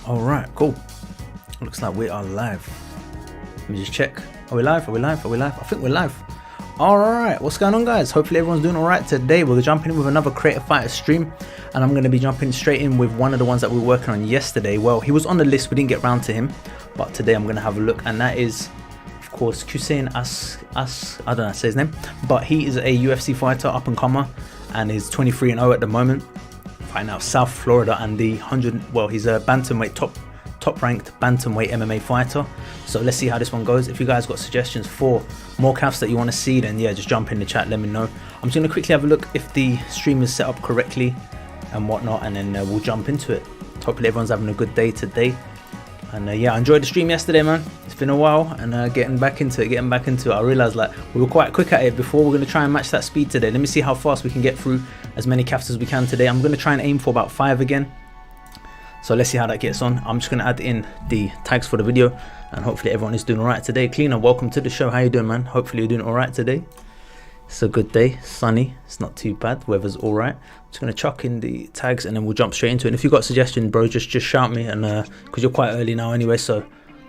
All right, cool. Looks like we are live. Let me just check. Are we live? Are we live? Are we live? I think we're live. All right, what's going on, guys? Hopefully everyone's doing all right today. We're jumping in with another Creative Fighter stream, and I'm going to be jumping straight in with one of the ones that we were working on yesterday. Well, he was on the list. We didn't get round to him, but today I'm going to have a look, and that is, of course, Khusein Askhabov. I don't know how to say his name, but he is a UFC fighter, up and comer, and is 23-0 at the moment. Fighting out of South Florida, and the 100. Well, he's a bantamweight top ranked bantamweight MMA fighter. So let's see how this one goes. If you guys got suggestions for more CAFs that you want to see, then yeah, just jump in the chat, let me know. I'm just going to quickly have a look if the stream is set up correctly and whatnot, and then we'll jump into it. Hopefully everyone's having a good day today. And yeah, I enjoyed the stream yesterday, man. It's been a while, and getting back into it. I realized like we were quite quick at it before. We're going to try and match that speed today. Let me see how fast we can get through as many CAFs as we can today. I'm going to try and aim for about 5 again. So let's see how that gets on. I'm just going to add in the tags for the video, and hopefully everyone is doing all right today. Cleaner, welcome to the show. How you doing, man? Hopefully you're doing all right today. It's a good day, sunny. It's not too bad. Weather's all right. I'm just going to chuck in the tags, and then we'll jump straight into it. And if you've got a suggestion, bro, just shout me, and because you're quite early now anyway, so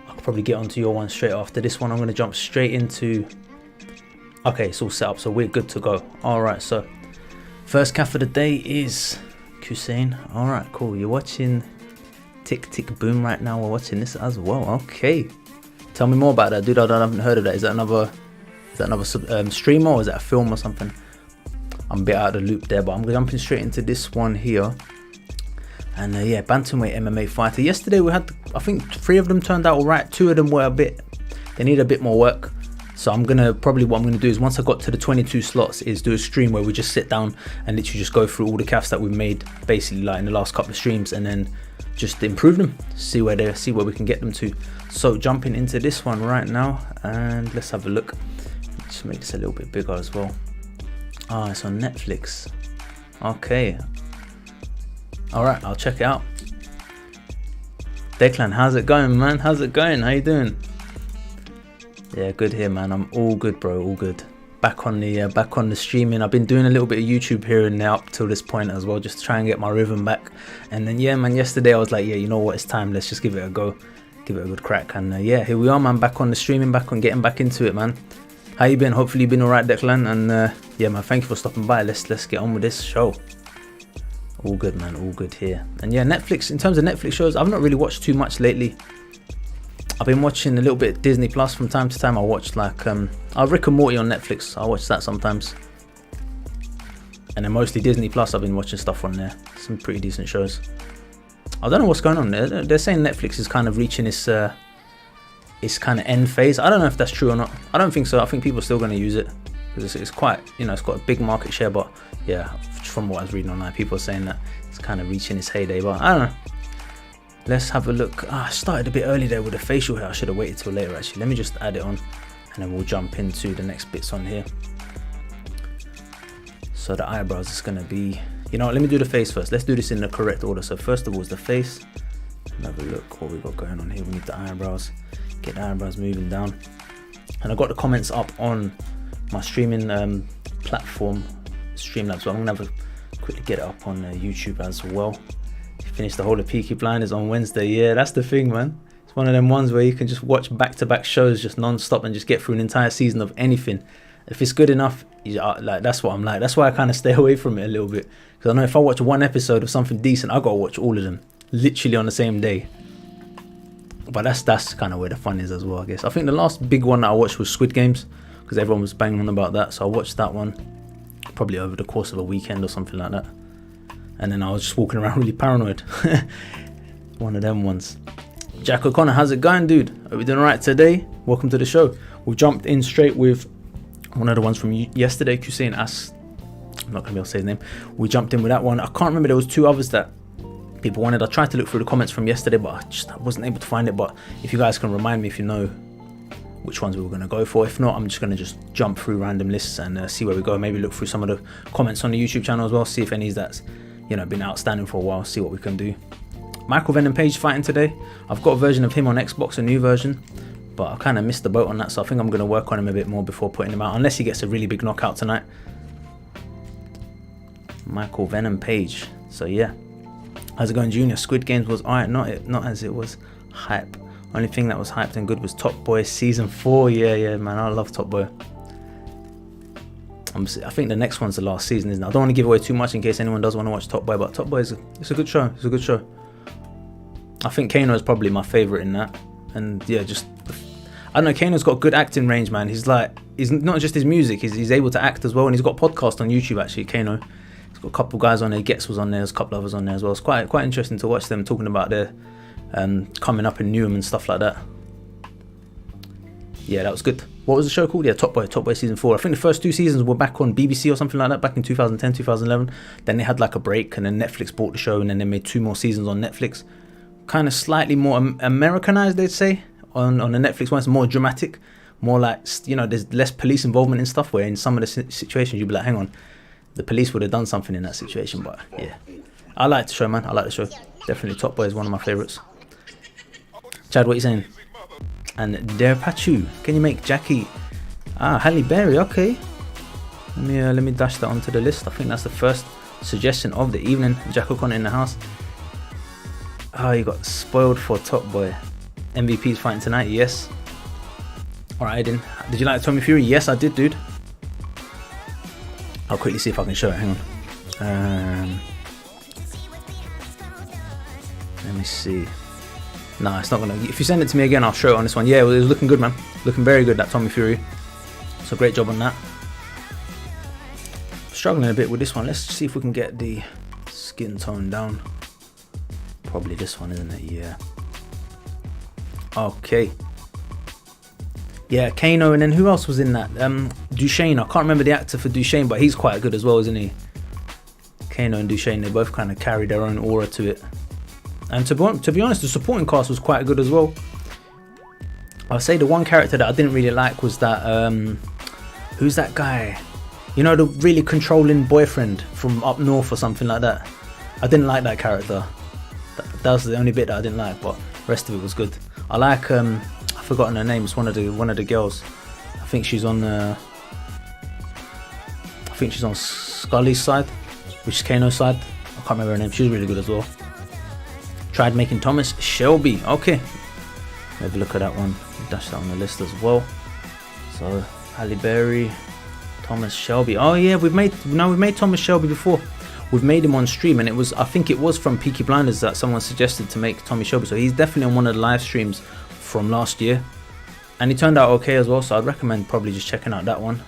I could probably get onto your one straight after this one. I'm going to jump straight into. Okay, it's all set up, so we're good to go. All right, so first CAF of the day is Khusein. All right, cool. You're watching Tick Tick Boom right now. We're watching this as well. Okay, tell me more about that, dude. I haven't heard of that. Is that another streamer, or is that a film or something? I'm a bit out of the loop there, but I'm jumping straight into this one here. And yeah, bantamweight MMA fighter. Yesterday we had, I think 3 of them turned out all right. 2 of them were they need a bit more work. So what I'm gonna do is, once I got to the 22 slots, is do a stream where we just sit down and literally just go through all the CAFs that we've made, basically like in the last couple of streams, and then just improve them, see where we can get them to. So jumping into this one right now, and let's have a look. Just make this a little bit bigger as well. Ah, it's on Netflix. Okay. All right, I'll check it out. Declan, how's it going, man? How's it going? How you doing? Yeah, good here, man. I'm all good, bro. All good. Back on the streaming. I've been doing a little bit of YouTube here and there up till this point as well, just to try and get my rhythm back. And then yeah, man, yesterday I was like, yeah, you know what? It's time. Let's just give it a go. Give it a good crack. And yeah, here we are, man. Back on the streaming. Back on getting back into it, man. How you been? Hopefully you've been alright, Declan, and yeah, man, thank you for stopping by. Let's get on with this show. All good, man, all good here. And yeah, Netflix, in terms of Netflix shows, I've not really watched too much lately. I've been watching a little bit Disney Plus from time to time. I watched like Rick and Morty on Netflix. I watch that sometimes. And then mostly Disney Plus, I've been watching stuff on there. Some pretty decent shows. I don't know what's going on there. They're saying Netflix is kind of reaching its kind of end phase. I don't know if that's true or not. I don't think so. I think people are still going to use it because it's quite, it's got a big market share. But yeah, from what I was reading online, people are saying that it's kind of reaching its heyday. But I don't know. Let's have a look. I started a bit early there with the facial hair. I should have waited till later actually. Let me just add it on, and then we'll jump into the next bits on here. So the eyebrows is going to be, let me do the face first. Let's do this in the correct order. So first of all is the face. Have a look what we got going on here. We need the eyebrows. Get the eyebrows moving down. And I got the comments up on my streaming platform, Streamlabs. So I'm gonna have a quickly get it up on YouTube as well. Finish the whole of Peaky Blinders on Wednesday. Yeah, that's the thing, man. It's one of them ones where you can just watch back-to-back shows just non-stop and just get through an entire season of anything. If it's good enough, like that's what I'm like. That's why I kind of stay away from it a little bit, because I know if I watch one episode of something decent, I gotta watch all of them literally on the same day. But that's kind of where the fun is as well, I guess. I think the last big one that I watched was Squid Games, because everyone was banging on about that. So I watched that one probably over the course of a weekend or something like that. And then I was just walking around really paranoid. One of them ones. Jack O'Connor, how's it going, dude? Are we doing alright today? Welcome to the show. We jumped in straight with one of the ones from yesterday, Khusein Askhabov. I'm not going to be able to say his name. We jumped in with that one. I can't remember, there was 2 others that people wanted. I tried to look through the comments from yesterday, but I wasn't able to find it. But if you guys can remind me if you know which ones we were going to go for. If not, I'm just going to just jump through random lists and see where we go. Maybe look through some of the comments on the YouTube channel as well, see if any that's been outstanding for a while, see what we can do. Michael Venom Page fighting today. I've got a version of him on Xbox, a new version, but I kind of missed the boat on that, so I think I'm going to work on him a bit more before putting him out, unless he gets a really big knockout tonight. Michael Venom Page. So yeah, How's it going, Junior? Squid Games was alright, not as it was hype. Only thing that was hyped and good was Top Boy season 4. Yeah, man, I love Top Boy. I think the next one's the last season, isn't it? I don't want to give away too much in case anyone does want to watch Top Boy, but Top Boy it's a good show. It's a good show. I think Kano is probably my favourite in that. And yeah, I don't know, Kano's got good acting range, man. He's not just his music, he's able to act as well, and he's got a podcast on YouTube actually, Kano. He's got a couple guys on there, Getz was on there, there's a couple others on there as well. It's quite interesting to watch them talking about their coming up in Newham and stuff like that. Yeah, that was good. What was the show called? Yeah, Top Boy season 4. I think the first 2 seasons were back on BBC or something like that, back in 2010, 2011. Then they had like a break, and then Netflix bought the show, and then they made 2 more seasons on Netflix. Kind of slightly more Americanized, they'd say, on the Netflix one. It's more dramatic, more like, you know, there's less police involvement in stuff, where in some of the situations you'd be like, hang on, the police would have done something in that situation. But yeah, I like the show, man. I like the show. Definitely Top Boy is one of my favorites. Chad, what are you saying? And Derpachu, can you make Jackie? Halle Berry, okay. Let me dash that onto the list. I think that's the first suggestion of the evening. Jack O'Connor in the house. Oh, you got spoiled for Top Boy. MVP's fighting tonight, yes. Alright, Aiden. Did you like Tommy Fury? Yes, I did, dude. I'll quickly see if I can show it. Hang on. Let me see. No, it's not gonna. If you send it to me again, I'll show it on this one. Yeah, it was looking good, man. Looking very good, that Tommy Fury. So great job on that. Struggling a bit with this one. Let's see if we can get the skin tone down. Probably this one, isn't it? Yeah. Okay. Yeah, Kano, and then who else was in that? Duchesne. I can't remember the actor for Duchesne, but he's quite good as well, isn't he? Kano and Duchesne, they both kind of carry their own aura to it. And to be honest, the supporting cast was quite good as well. I'll say the one character that I didn't really like was that, who's that guy? You know, the really controlling boyfriend from up north or something like that. I didn't like that character. That was the only bit that I didn't like, but the rest of it was good. I like, I've forgotten her name, it's one of the girls. I think she's on Scully's side, which is Kano's side. I can't remember her name, she was really good as well. Tried making Thomas Shelby. Okay, have a look at that one. Dash that on the list as well. So Halle Berry, Thomas Shelby. Oh yeah, we've made Thomas Shelby before. We've made him on stream, and I think it was from Peaky Blinders that someone suggested to make Tommy Shelby. So he's definitely on one of the live streams from last year, and he turned out okay as well. So I'd recommend probably just checking out that one.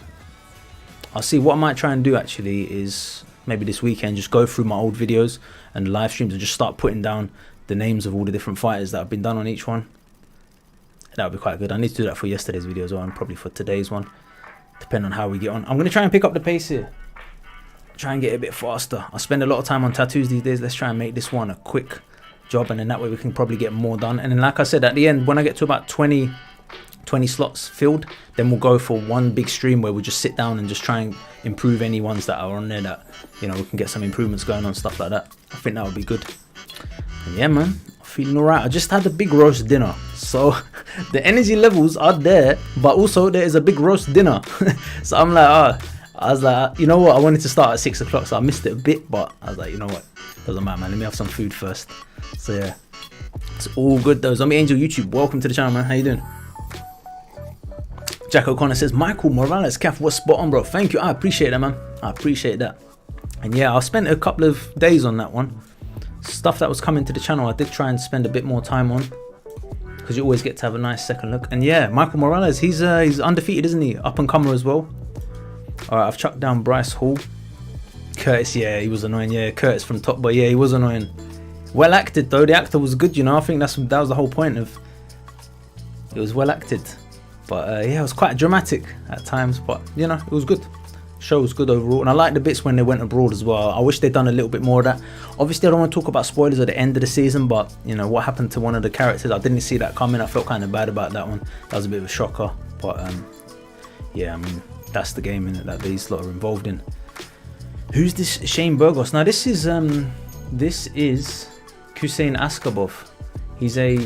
I'll see what I might try and do actually is maybe this weekend just go through my old videos and live streams and just start putting down the names of all the different fighters that have been done on each one. That would be quite good. I need to do that for yesterday's video as well, and probably for today's one, depending on how we get on. I'm going to try and pick up the pace here. Try and get it a bit faster. I spend a lot of time on tattoos these days. Let's try and make this one a quick job, and then that way we can probably get more done. And then like I said, at the end, when I get to about 20 slots filled, then we'll go for one big stream where we'll just sit down and just try and improve any ones that are on there that, you know, we can get some improvements going on, stuff like that. I think that would be good. And yeah, man, I'm feeling alright. I just had a big roast dinner, so the energy levels are there, but also there is a big roast dinner. So I'm like, I was like, you know what, I wanted to start at 6 o'clock, so I missed it a bit, but I was like, you know what, doesn't matter, man, let me have some food first. So yeah, it's all good though. Zombie Angel YouTube, welcome to the channel, man. How you doing? Jack O'Connor says, Michael Morales, CAF was spot on, bro. Thank you, I appreciate that, man. I appreciate that. And yeah, I spent a couple of days on that one. Stuff that was coming to the channel, I did try and spend a bit more time on, because you always get to have a nice second look. And yeah, Michael Morales, he's undefeated, isn't he? Up and comer as well. Alright, I've chucked down Bryce Hall. Curtis, yeah, he was annoying. Yeah, Curtis from Top Boy, yeah, he was annoying. Well acted though, the actor was good, you know. I think that was the whole point of it, was well acted. But yeah, it was quite dramatic at times, but you know, it was good. Show was good overall, and I like the bits when they went abroad as well. I wish they'd done a little bit more of that. Obviously, I don't want to talk about spoilers at the end of the season, but you know what happened to one of the characters, I didn't see that coming. I felt kind of bad about that one. That was a bit of a shocker, but yeah, I mean, that's the game in it that these lot are involved in. Who's this Shane Burgos? Now this is Khusein Askhabov. He's a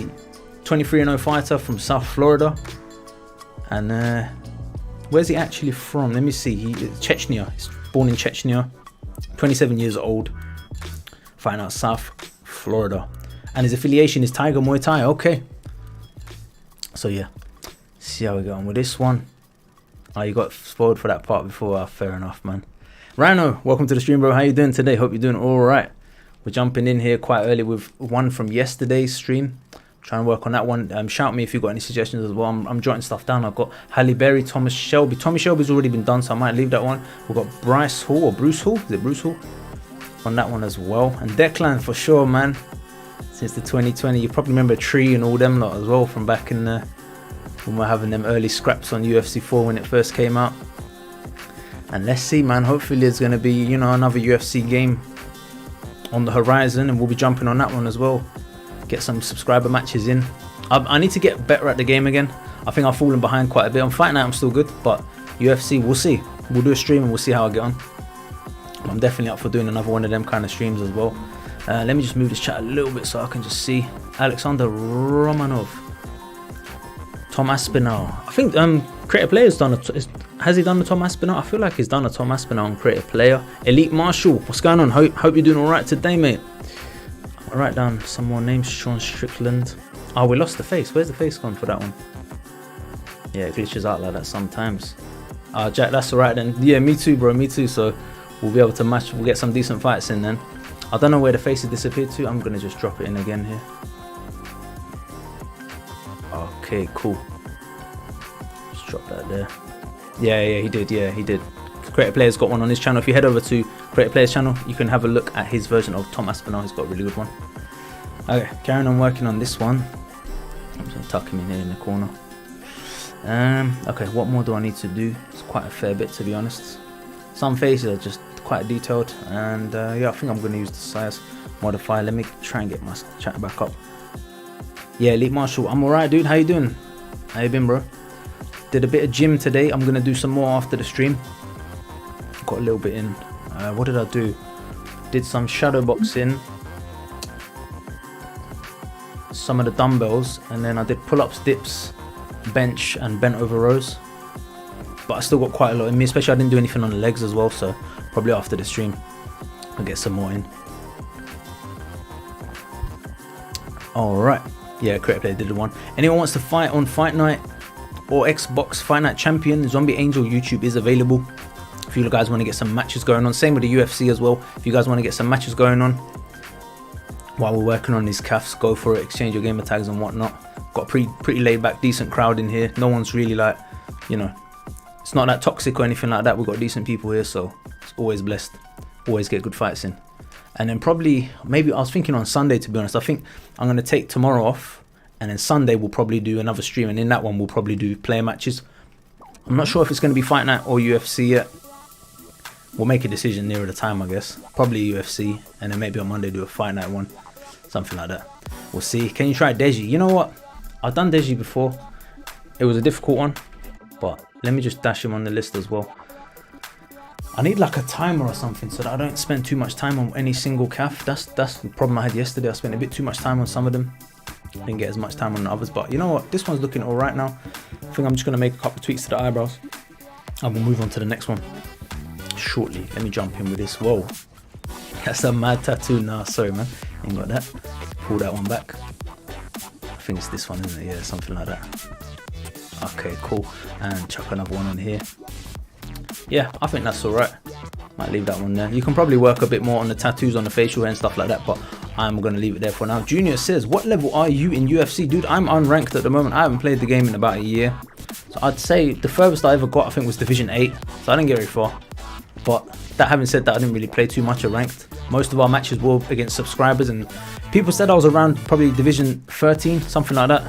23-0 fighter from South Florida, and where's he actually from? Let me see. Chechnya. He's born in Chechnya. 27 years old. Fighting out South Florida. And his affiliation is Tiger Muay Thai. Okay. So yeah, see how we go on with this one. Oh, you got spoiled for that part before. Fair enough, man. Rhino, welcome to the stream, bro. How you doing today? Hope you're doing all right. We're jumping in here quite early with one from yesterday's stream. Trying to work on that one. Shout me if you've got any suggestions as well. I'm jotting stuff down. I've got Halle Berry, Thomas Shelby. Tommy Shelby's already been done, so I might leave that one. We've got Bryce Hall or Bruce Hall. Is it Bruce Hall? On that one as well. And Declan for sure, man. Since the 2020, you probably remember Tree and all them lot as well from back in the when we're having them early scraps on UFC 4 when it first came out. And let's see, man. Hopefully there's going to be, you know, another UFC game on the horizon, and we'll be jumping on that one as well. Get some subscriber matches in. I need to get better at the game again. I think I've fallen behind quite a bit. On Fight Night I'm still good, but UFC, we'll see. We'll do a stream and we'll see how I get on. I'm definitely up for doing another one of them kind of streams as well. Let me just move this chat a little bit so I can just see. Alexander Romanov, Tom Aspinall. I think Creative Player's done has he done the Tom Aspinall? I feel like he's done a Tom Aspinall on Creative Player. Elite Marshall, what's going on? Hope you're doing all right today, mate. I'll write down some more names. Sean Strickland. Oh, we lost the face. Where's the face gone for that one? Yeah, it glitches out like that sometimes. Jack, that's all right then. Yeah, me too, bro. Me too. So we'll be able to match. We'll get some decent fights in then. I don't know where the face has disappeared to. I'm gonna just drop it in again here. Okay, cool. Just drop that there. Yeah, he did. Yeah, he did. Creative Player's got one on his channel. If you head over to Creative Player's channel, you can have a look at his version of Tom Aspinall. He's got a really good one. Okay, carrying on working on this one. I'm just gonna tuck him in here in the corner. Okay, what more do I need to do? It's quite a fair bit, to be honest. Some faces are just quite detailed, and yeah, I think I'm gonna use the size modifier. Let me try and get my chat back up. Yeah, Elite Marshall, I'm alright, dude. How you doing? How you been, bro? Did a bit of gym today. I'm gonna do some more after the stream. Got a little bit in. What did I do? Did some shadow boxing, some of the dumbbells, and then I did pull-ups, dips, bench, and bent over rows. But I still got quite a lot in me, especially I didn't do anything on the legs as well, so probably after the stream I'll get some more in. Alright, yeah, Creative Player did the one. Anyone wants to fight on Fight Night or Xbox Fight Night Champion, Zombie Angel YouTube is available. If you guys want to get some matches going on, same with the UFC as well. If you guys want to get some matches going on while we're working on these CAFs, go for it, exchange your gamer tags and whatnot. Got a pretty laid back, decent crowd in here. No one's really like, you know, it's not that toxic or anything like that. We've got decent people here, so it's always blessed. Always get good fights in. And then probably, maybe I was thinking on Sunday, to be honest. I think I'm going to take tomorrow off, and then Sunday we'll probably do another stream, and in that one we'll probably do player matches. I'm not sure if it's going to be Fight Night or UFC yet. We'll make a decision nearer the time, I guess. Probably UFC, and then maybe on Monday do a Fight Night one. Something like that. We'll see. Can you try Deji? You know what? I've done Deji before. It was a difficult one, but let me just dash him on the list as well. I need like a timer or something so that I don't spend too much time on any single CAF. That's the problem I had yesterday. I spent a bit too much time on some of them. Didn't get as much time on the others, but you know what? This one's looking all right now. I think I'm just going to make a couple of tweaks to the eyebrows, and we'll move on to the next one shortly. Let me jump in with this. Whoa, that's a mad tattoo. Nah, sorry, man. Ain't got that. Pull that one back. I think it's this one, isn't it? Yeah, something like that. Okay, cool. And chuck another one on here. Yeah, I think that's alright. Might leave that one there. You can probably work a bit more on the tattoos on the facial hair and stuff like that, but I'm going to leave it there for now. Junior says, what level are you in UFC? Dude, I'm unranked at the moment. I haven't played the game in about a year. So I'd say the furthest I ever got, I think, was Division 8. So I didn't get very far. But that having said that, I didn't really play too much of ranked. Most of our matches were against subscribers, and people said I was around probably Division 13, something like that.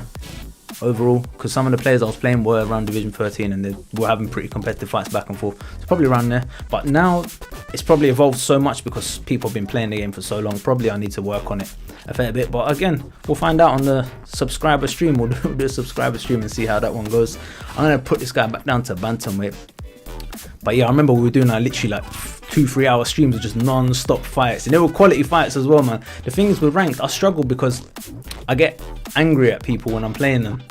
Overall, because some of the players I was playing were around Division 13 and they were having pretty competitive fights back and forth. It's probably around there, but now it's probably evolved so much because people have been playing the game for so long. Probably I need to work on it a fair bit, but again, we'll find out on the subscriber stream. We'll do a subscriber stream and see how that one goes. I'm going to put this guy back down to bantamweight. But yeah, I remember we were doing literally like 2-3 hour streams of just non-stop fights, and they were quality fights as well, man. The thing is with ranked, I struggle because I get angry at people when I'm playing them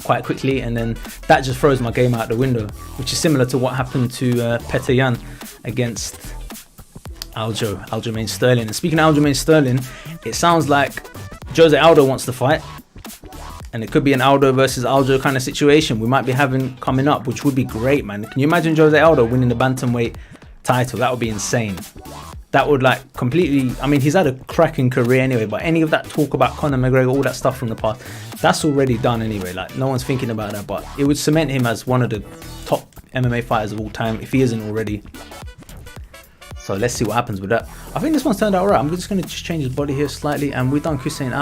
quite quickly, and then that just throws my game out the window, which is similar to what happened to Petr Yan against Aljamain Sterling. And speaking of Aljamain Sterling, it sounds like Jose Aldo wants to fight. And it could be an Aldo versus Aljo kind of situation we might be having coming up, which would be great, man. Can you imagine Jose Aldo winning the bantamweight title? That would be insane. That would like completely, I mean, he's had a cracking career anyway, but any of that talk about Conor McGregor, all that stuff from the past, that's already done anyway. Like, no one's thinking about that, but it would cement him as one of the top MMA fighters of all time, if he isn't already. So let's see what happens with that. I think this one's turned out alright. I'm just going to change his body here slightly, and we've done Khusein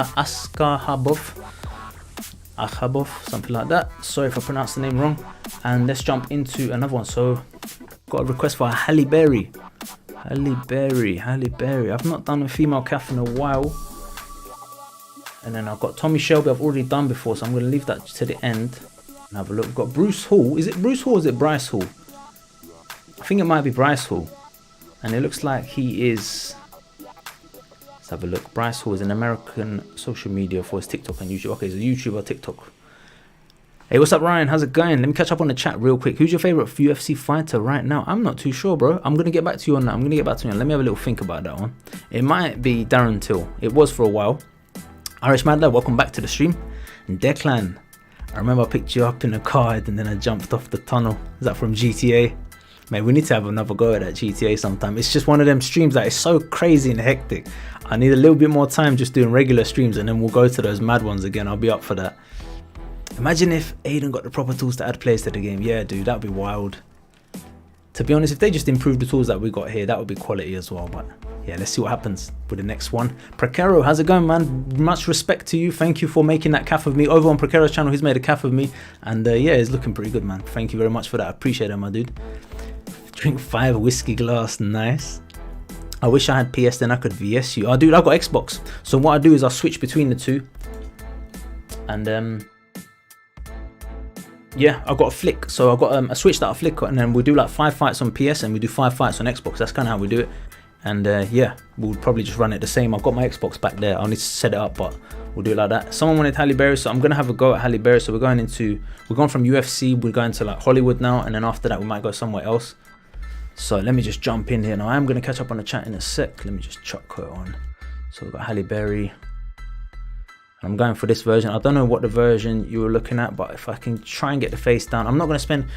Askhabov, something like that. Sorry if I pronounced the name wrong. And let's jump into another one. So, got a request for Halle Berry. Halle Berry. I've not done a female CAF in a while. And then I've got Tommy Shelby, I've already done before, so I'm going to leave that to the end and have a look. We've got Bruce Hall. Is it Bruce Hall or is it Bryce Hall? I think it might be Bryce Hall. And it looks like he is... Let's have a look. Bryce Hall is an American social media for his TikTok and YouTube. Okay, he's a YouTuber, TikTok. Hey, what's up, Ryan? How's it going? Let me catch up on the chat real quick. Who's your favorite UFC fighter right now? I'm not too sure, bro. I'm going to get back to you on that. Let me have a little think about that one. It might be Darren Till. It was for a while. Irish Madler, welcome back to the stream. And Declan, I remember I picked you up in a car and then I jumped off the tunnel. Is that from GTA? Man, we need to have another go at that GTA sometime. It's just one of them streams that is so crazy and hectic. I need a little bit more time just doing regular streams, and then we'll go to those mad ones again. I'll be up for that. Imagine if Aiden got the proper tools to add players to the game. Yeah, dude, that'd be wild. To be honest, if they just improved the tools that we got here, that would be quality as well. But yeah, let's see what happens with the next one. Precaro, how's it going, man? Much respect to you. Thank you for making that CAF of me. Over on Precaro's channel, he's made a CAF of me. And yeah, it's looking pretty good, man. Thank you very much for that. I appreciate it, my dude. Drink 5 whiskey glass. Nice. I wish I had PS, then I could VS you. Oh, dude, I've got Xbox. So what I do is I'll switch between the two. And yeah, I've got a flick. So I've got a switch that I flick, and then we do like 5 fights on PS and we do 5 fights on Xbox. That's kind of how we do it. And yeah, we'll probably just run it the same. I've got my Xbox back there. I'll need to set it up, but we'll do it like that. Someone wanted Halle Berry, so I'm gonna have a go at Halle Berry. So we're going from UFC, we're going to like Hollywood now, and then after that we might go somewhere else. So let me just jump in here now. I am going to catch up on the chat in a sec. Let me just chuck her on. So we've got Halle Berry. I'm going for this version. I don't know what the version you were looking at, but if I can try and get the face down, I'm not going to spend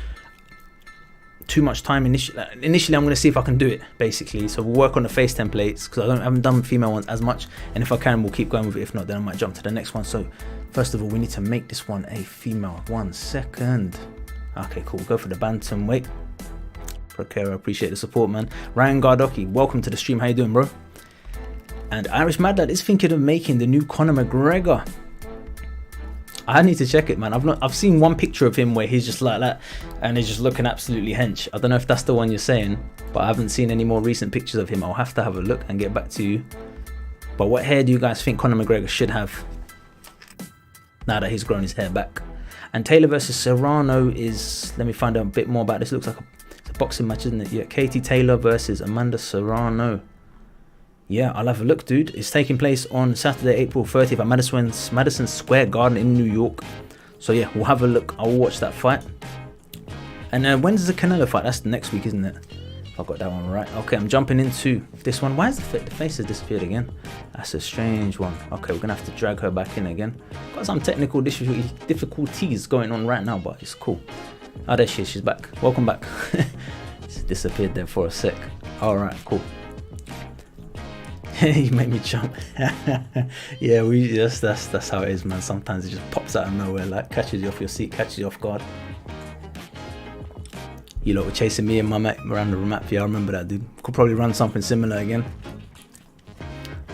too much time initially. I'm going to see if I can do it, basically. So we'll work on the face templates because I haven't done female ones as much. And if I can, we'll keep going with it. If not, then I might jump to the next one. So first of all, we need to make this one a female. 1 second. Okay, cool. Go for the bantamweight. Procaro, appreciate the support, man. Ryan Gardoki, welcome to the stream. How you doing, bro? And Irish Mad Lad is thinking of making the new Conor McGregor. I need to check it, man. I've seen one picture of him where he's just like that and he's just looking absolutely hench. I don't know if that's the one you're saying, but I haven't seen any more recent pictures of him. I'll have to have a look and get back to you. But what hair do you guys think Conor McGregor should have now that he's grown his hair back? And Taylor versus Serrano is, let me find out a bit more about this. It looks like it's a boxing match, isn't it? Yeah, Katie Taylor versus Amanda Serrano. Yeah, I'll have a look, dude. It's taking place on Saturday, April 30th at Madison Square Garden in New York. So yeah, we'll have a look. I'll watch that fight. And when's the Canelo fight? That's the next week, isn't it? I've got that one right. Okay, I'm jumping into this one. Why is the face has disappeared again? That's a strange one. Okay, we're gonna have to drag her back in again. Got some technical difficulties going on right now, but it's cool. Oh, there she is. She's back. Welcome back. She's disappeared there for a sec. All right, cool. You make me jump. Yeah, that's how it is, man. Sometimes it just pops out of nowhere, like catches you off your seat, catches you off guard. You lot were chasing me and my mate around the map. Yeah, I remember that, dude. Could probably run something similar again.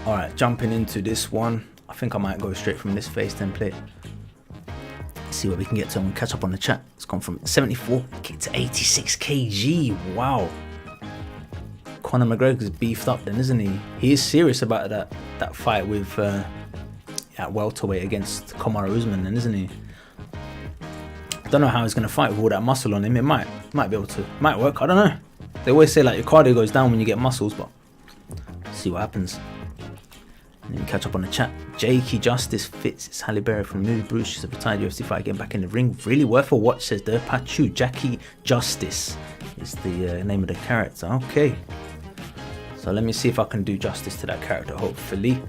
All right, jumping into this one. I think I might go straight from this face template. See what we can get to and catch up on the chat. It's gone from 74 to 86 kg. Wow. Conor McGregor's beefed up then, isn't he? He is serious about that fight with at welterweight against Kamaru Usman then, isn't he? I don't know how he's going to fight with all that muscle on him. It might be able to, might work. I don't know. They always say like your cardio goes down when you get muscles, but see what happens. Let me catch up on the chat. Jakey Justice fits. It's Halle Berry from New Bruce. She's a retired UFC fighter getting back in the ring. Really worth a watch, says the Pachu. Jackie Justice is the name of the character. Okay. So let me see if I can do justice to that character, hopefully.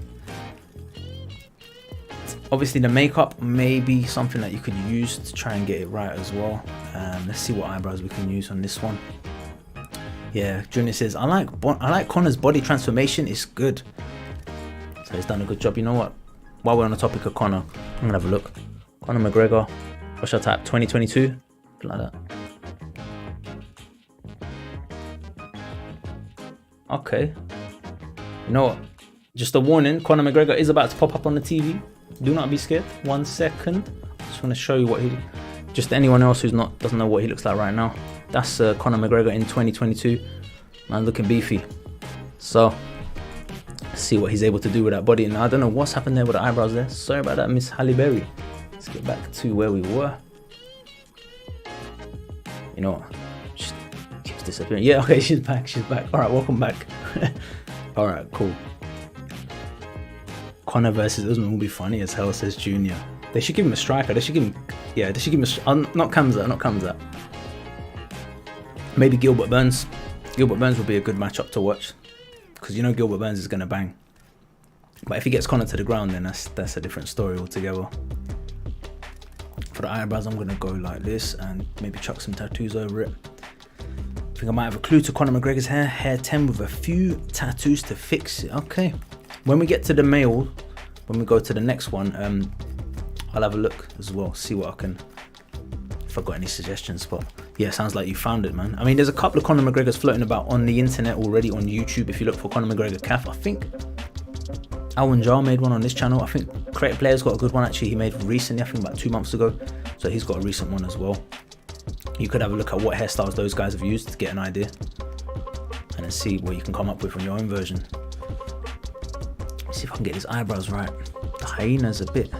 Obviously the makeup may be something that you could use to try and get it right as well. Let's see what eyebrows we can use on this one. Yeah, Junior says, I like Connor's body transformation, it's good. So he's done a good job. You know what? While we're on the topic of Connor, I'm gonna have a look. Conor McGregor, what should I type? 2022? Something like that. Okay. You know what? Just a warning, Conor McGregor is about to pop up on the TV. Do not be scared. 1 second. I just want to show you what he... Just anyone else who's doesn't know what he looks like right now. That's Conor McGregor in 2022. Man looking beefy. So, let's see what he's able to do with that body. Now, I don't know what's happened there with the eyebrows there. Sorry about that, Miss Halle Berry. Let's get back to where we were. You know what? She keeps disappearing. Yeah, okay, she's back. She's back. All right, welcome back. All right, cool. Conor versus Usman will be funny as hell, says Junior. They should give him a striker. They should give him, yeah, they should give him not Kamza. Maybe Gilbert Burns. Gilbert Burns would be a good matchup to watch, because you know Gilbert Burns is gonna bang. But if he gets Conor to the ground, then that's a different story altogether. For the eyebrows, I'm gonna go like this and maybe chuck some tattoos over it. I think I might have a clue to Conor McGregor's hair. Hair 10 with a few tattoos to fix it. Okay. When we get to the male, when we go to the next one, I'll have a look as well, see what I can, if I've got any suggestions. But yeah, sounds like you found it, man. I mean, there's a couple of Conor McGregors floating about on the internet already on YouTube. If you look for Conor McGregor CAF, I think Alwyn Jar made one on this channel. I think Creative Player's got a good one actually. He made recently, I think about 2 months ago. So he's got a recent one as well. You could have a look at what hairstyles those guys have used to get an idea, and then see what you can come up with on your own version. See if I can get his eyebrows right. The hyena's a bit.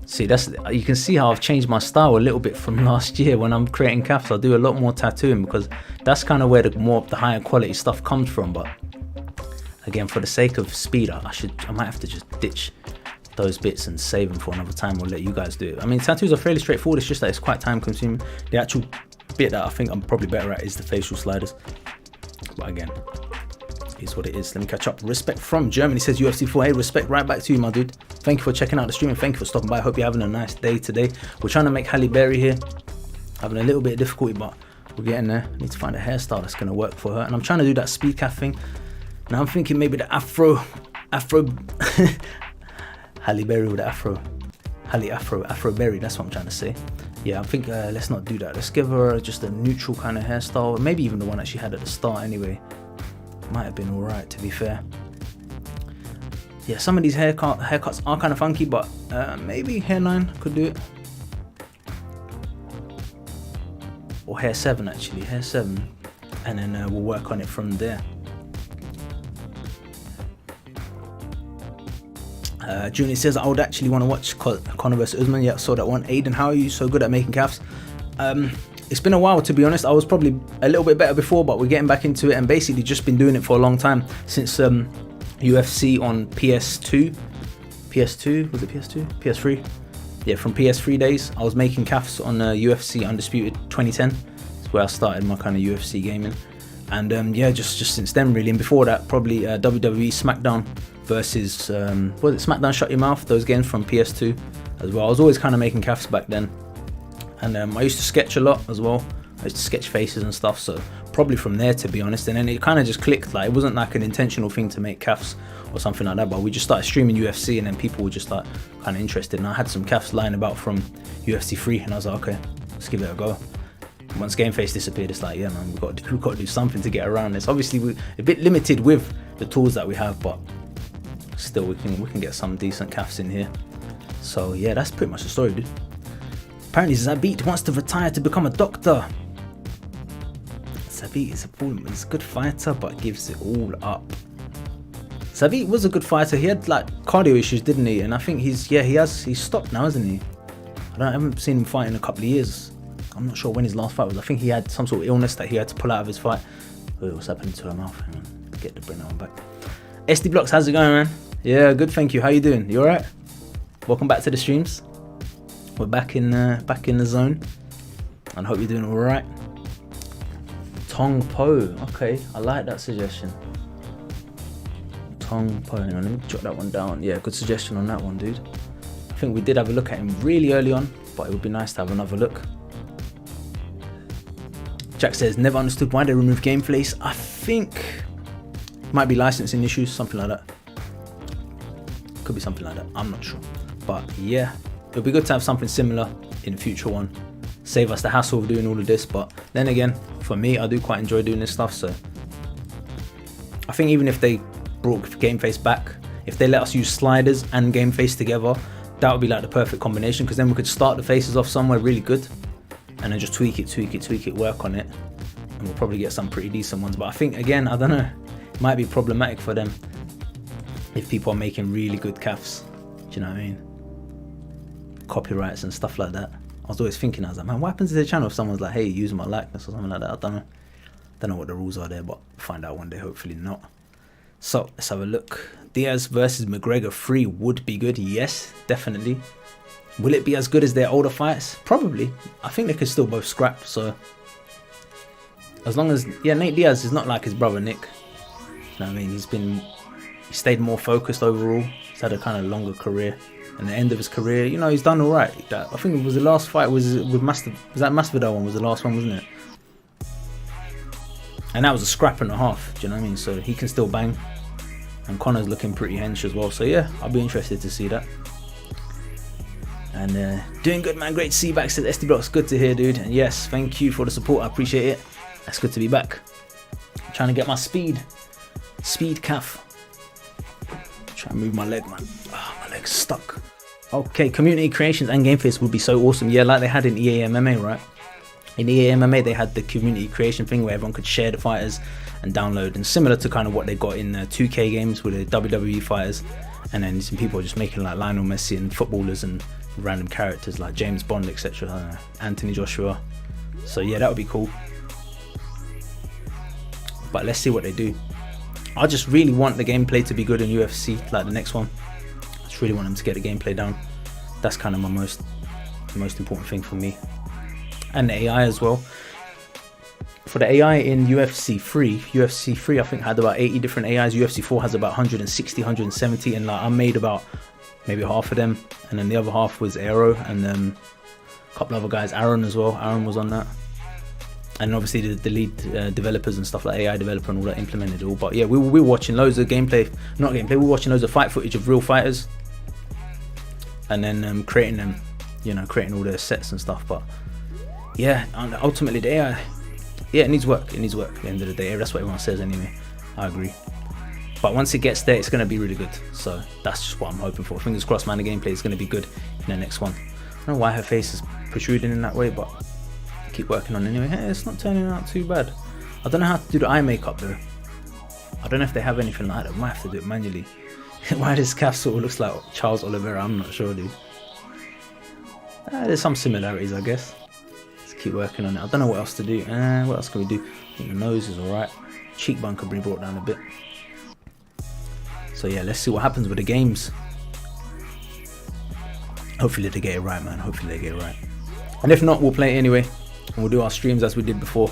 See, you can see how I've changed my style a little bit from last year. When I'm creating CAFs, I'll do a lot more tattooing, because that's kind of where the higher quality stuff comes from. But again, for the sake of speed, I might have to just ditch those bits and save them for another time, or let you guys do it. I mean, tattoos are fairly straightforward. It's just that it's quite time consuming. The actual bit that I think I'm probably better at is the facial sliders. But again, is what it is. Let me catch up. Respect from Germany, says UFC 4. Hey, respect right back to you, my dude. Thank you for checking out the stream, and thank you for stopping by. I hope you're having a nice day today. We're trying to make Halle Berry here. Having a little bit of difficulty, but we're getting there. I need to find a hairstyle that's going to work for her. And I'm trying to do that speed calf thing. Now I'm thinking maybe the Afro Halle Berry with the Afro Berry. That's what I'm trying to say. Yeah, I think let's not do that. Let's give her just a neutral kind of hairstyle. Maybe even the one that she had at the start anyway. Might have been alright, to be fair. Yeah, some of these haircuts are kind of funky, but maybe hair 9 could do it. Or hair 7 actually, hair 7. And then we'll work on it from there. Junior says, I would actually want to watch Conor vs Usman. Yeah, saw that one. Aiden, how are you so good at making calves? It's been a while, to be honest. I was probably a little bit better before, but we're getting back into it, and basically just been doing it for a long time, since UFC on PS2. Was it PS2? PS3? Yeah, from PS3 days, I was making calves on UFC Undisputed 2010. That's where I started my kind of UFC gaming. And yeah, just since then really. And before that, probably WWE SmackDown versus, was it SmackDown Shut Your Mouth? Those games from PS2 as well. I was always kind of making calves back then. And I used to sketch a lot as well. I used to sketch faces and stuff, so probably from there, to be honest. And then it kind of just clicked. Like, it wasn't like an intentional thing to make calves or something like that, but we just started streaming UFC, and then people were just like kind of interested. And I had some calves lying about from UFC 3, and I was like, okay, let's give it a go. Once Game Face disappeared, it's like, yeah, man, we've got to do something to get around this. Obviously, we're a bit limited with the tools that we have, but still, we can get some decent calves in here. So yeah, that's pretty much the story, dude. Apparently Zabit wants to retire to become a doctor. Zabit is a good fighter, but gives it all up. Zabit was a good fighter. He had like cardio issues, didn't he? And I think he's stopped now, hasn't he? I haven't seen him fight in a couple of years. I'm not sure when his last fight was. I think he had some sort of illness that he had to pull out of his fight. Oh, what's happening to her mouth? Hang on, get to bring that one back. SD Blocks, how's it going, man? Yeah, good, thank you. How you doing? You alright? Welcome back to the streams. We're back in the zone, and hope you're doing all right. Tong Po. Okay, I like that suggestion. Tong Po. Hang on, let me jot that one down. Yeah, good suggestion on that one, dude. I think we did have a look at him really early on, but it would be nice to have another look. Jack says, never understood why they removed gameplays. I think it might be licensing issues, something like that. Could be something like that, I'm not sure. But yeah, it would be good to have something similar in the future one. Save us the hassle of doing all of this, but then again, for me, I do quite enjoy doing this stuff, so I think even if they brought game face back, if they let us use sliders and game face together, that would be like the perfect combination, because then we could start the faces off somewhere really good and then just tweak it, work on it, and we'll probably get some pretty decent ones. But I think, again, I don't know, it might be problematic for them if people are making really good CAFs. Do you know what I mean? Copyrights and stuff like that. I was always thinking, I was like, man, what happens to the channel if someone's like, hey, use my likeness or something like that? I don't know what the rules are there, but we'll find out one day, hopefully not. So let's have a look. Diaz versus McGregor 3 would be good. Yes, definitely. Will it be as good as their older fights? Probably. I think they could still both scrap. So as long as, yeah, Nate Diaz is not like his brother Nick. You know what I mean? He stayed more focused overall. He's had a kind of longer career. And the end of his career, you know, he's done all right. I think it was the last fight was with Masvidal one was the last one, wasn't it? And that was a scrap and a half. Do you know what I mean? So he can still bang. And Connor's looking pretty hench as well. So yeah, I'll be interested to see that. And doing good, man. Great to see you back, says SD Blocks. Good to hear, dude. And yes, thank you for the support. I appreciate it. That's good to be back. I'm trying to get my speed CAF. Try and move my leg, man. Oh, my leg's stuck. Okay, community creations and game face would be so awesome. Yeah, like they had in EA MMA, right? In EA MMA, they had the community creation thing where everyone could share the fighters and download, and similar to kind of what they got in the 2K games with the WWE fighters. And then some people are just making like Lionel Messi and footballers and random characters like James Bond, etc. Anthony Joshua. So yeah, that would be cool. But let's see what they do. I just really want the gameplay to be good in UFC, like the next one. I just really want them to get the gameplay down. That's kind of the most important thing for me. And the AI as well. For the AI in UFC 3 I think had about 80 different AIs. UFC 4 has about 160, 170, and like I made about maybe half of them, and then the other half was Aero, and then a couple other guys, Aaron as well. Aaron was on that. And obviously the lead developers and stuff like AI developer and all that implemented it all. But yeah, we were watching loads of gameplay, we were watching loads of fight footage of real fighters, and then creating them, you know, creating all their sets and stuff. But yeah, ultimately the AI, yeah, it needs work. It needs work at the end of the day. That's what everyone says anyway. I agree. But once it gets there, it's going to be really good. So that's just what I'm hoping for. Fingers crossed, man, the gameplay is going to be good in the next one. I don't know why her face is protruding in that way, but keep working on it anyway. Hey, it's not turning out too bad. I don't know how to do the eye makeup though. I don't know if they have anything like that. I might have to do it manually. Why this CAF sort of looks like Charles Oliveira, I'm not sure, dude. There's some similarities, I guess. Let's keep working on it. I don't know what else to do. What else can we do? I think the nose is alright. Cheekbone could be brought down a bit. So yeah, let's see what happens with the games. Hopefully they get it right, man. Hopefully they get it right. And if not, we'll play it anyway. And we'll do our streams as we did before.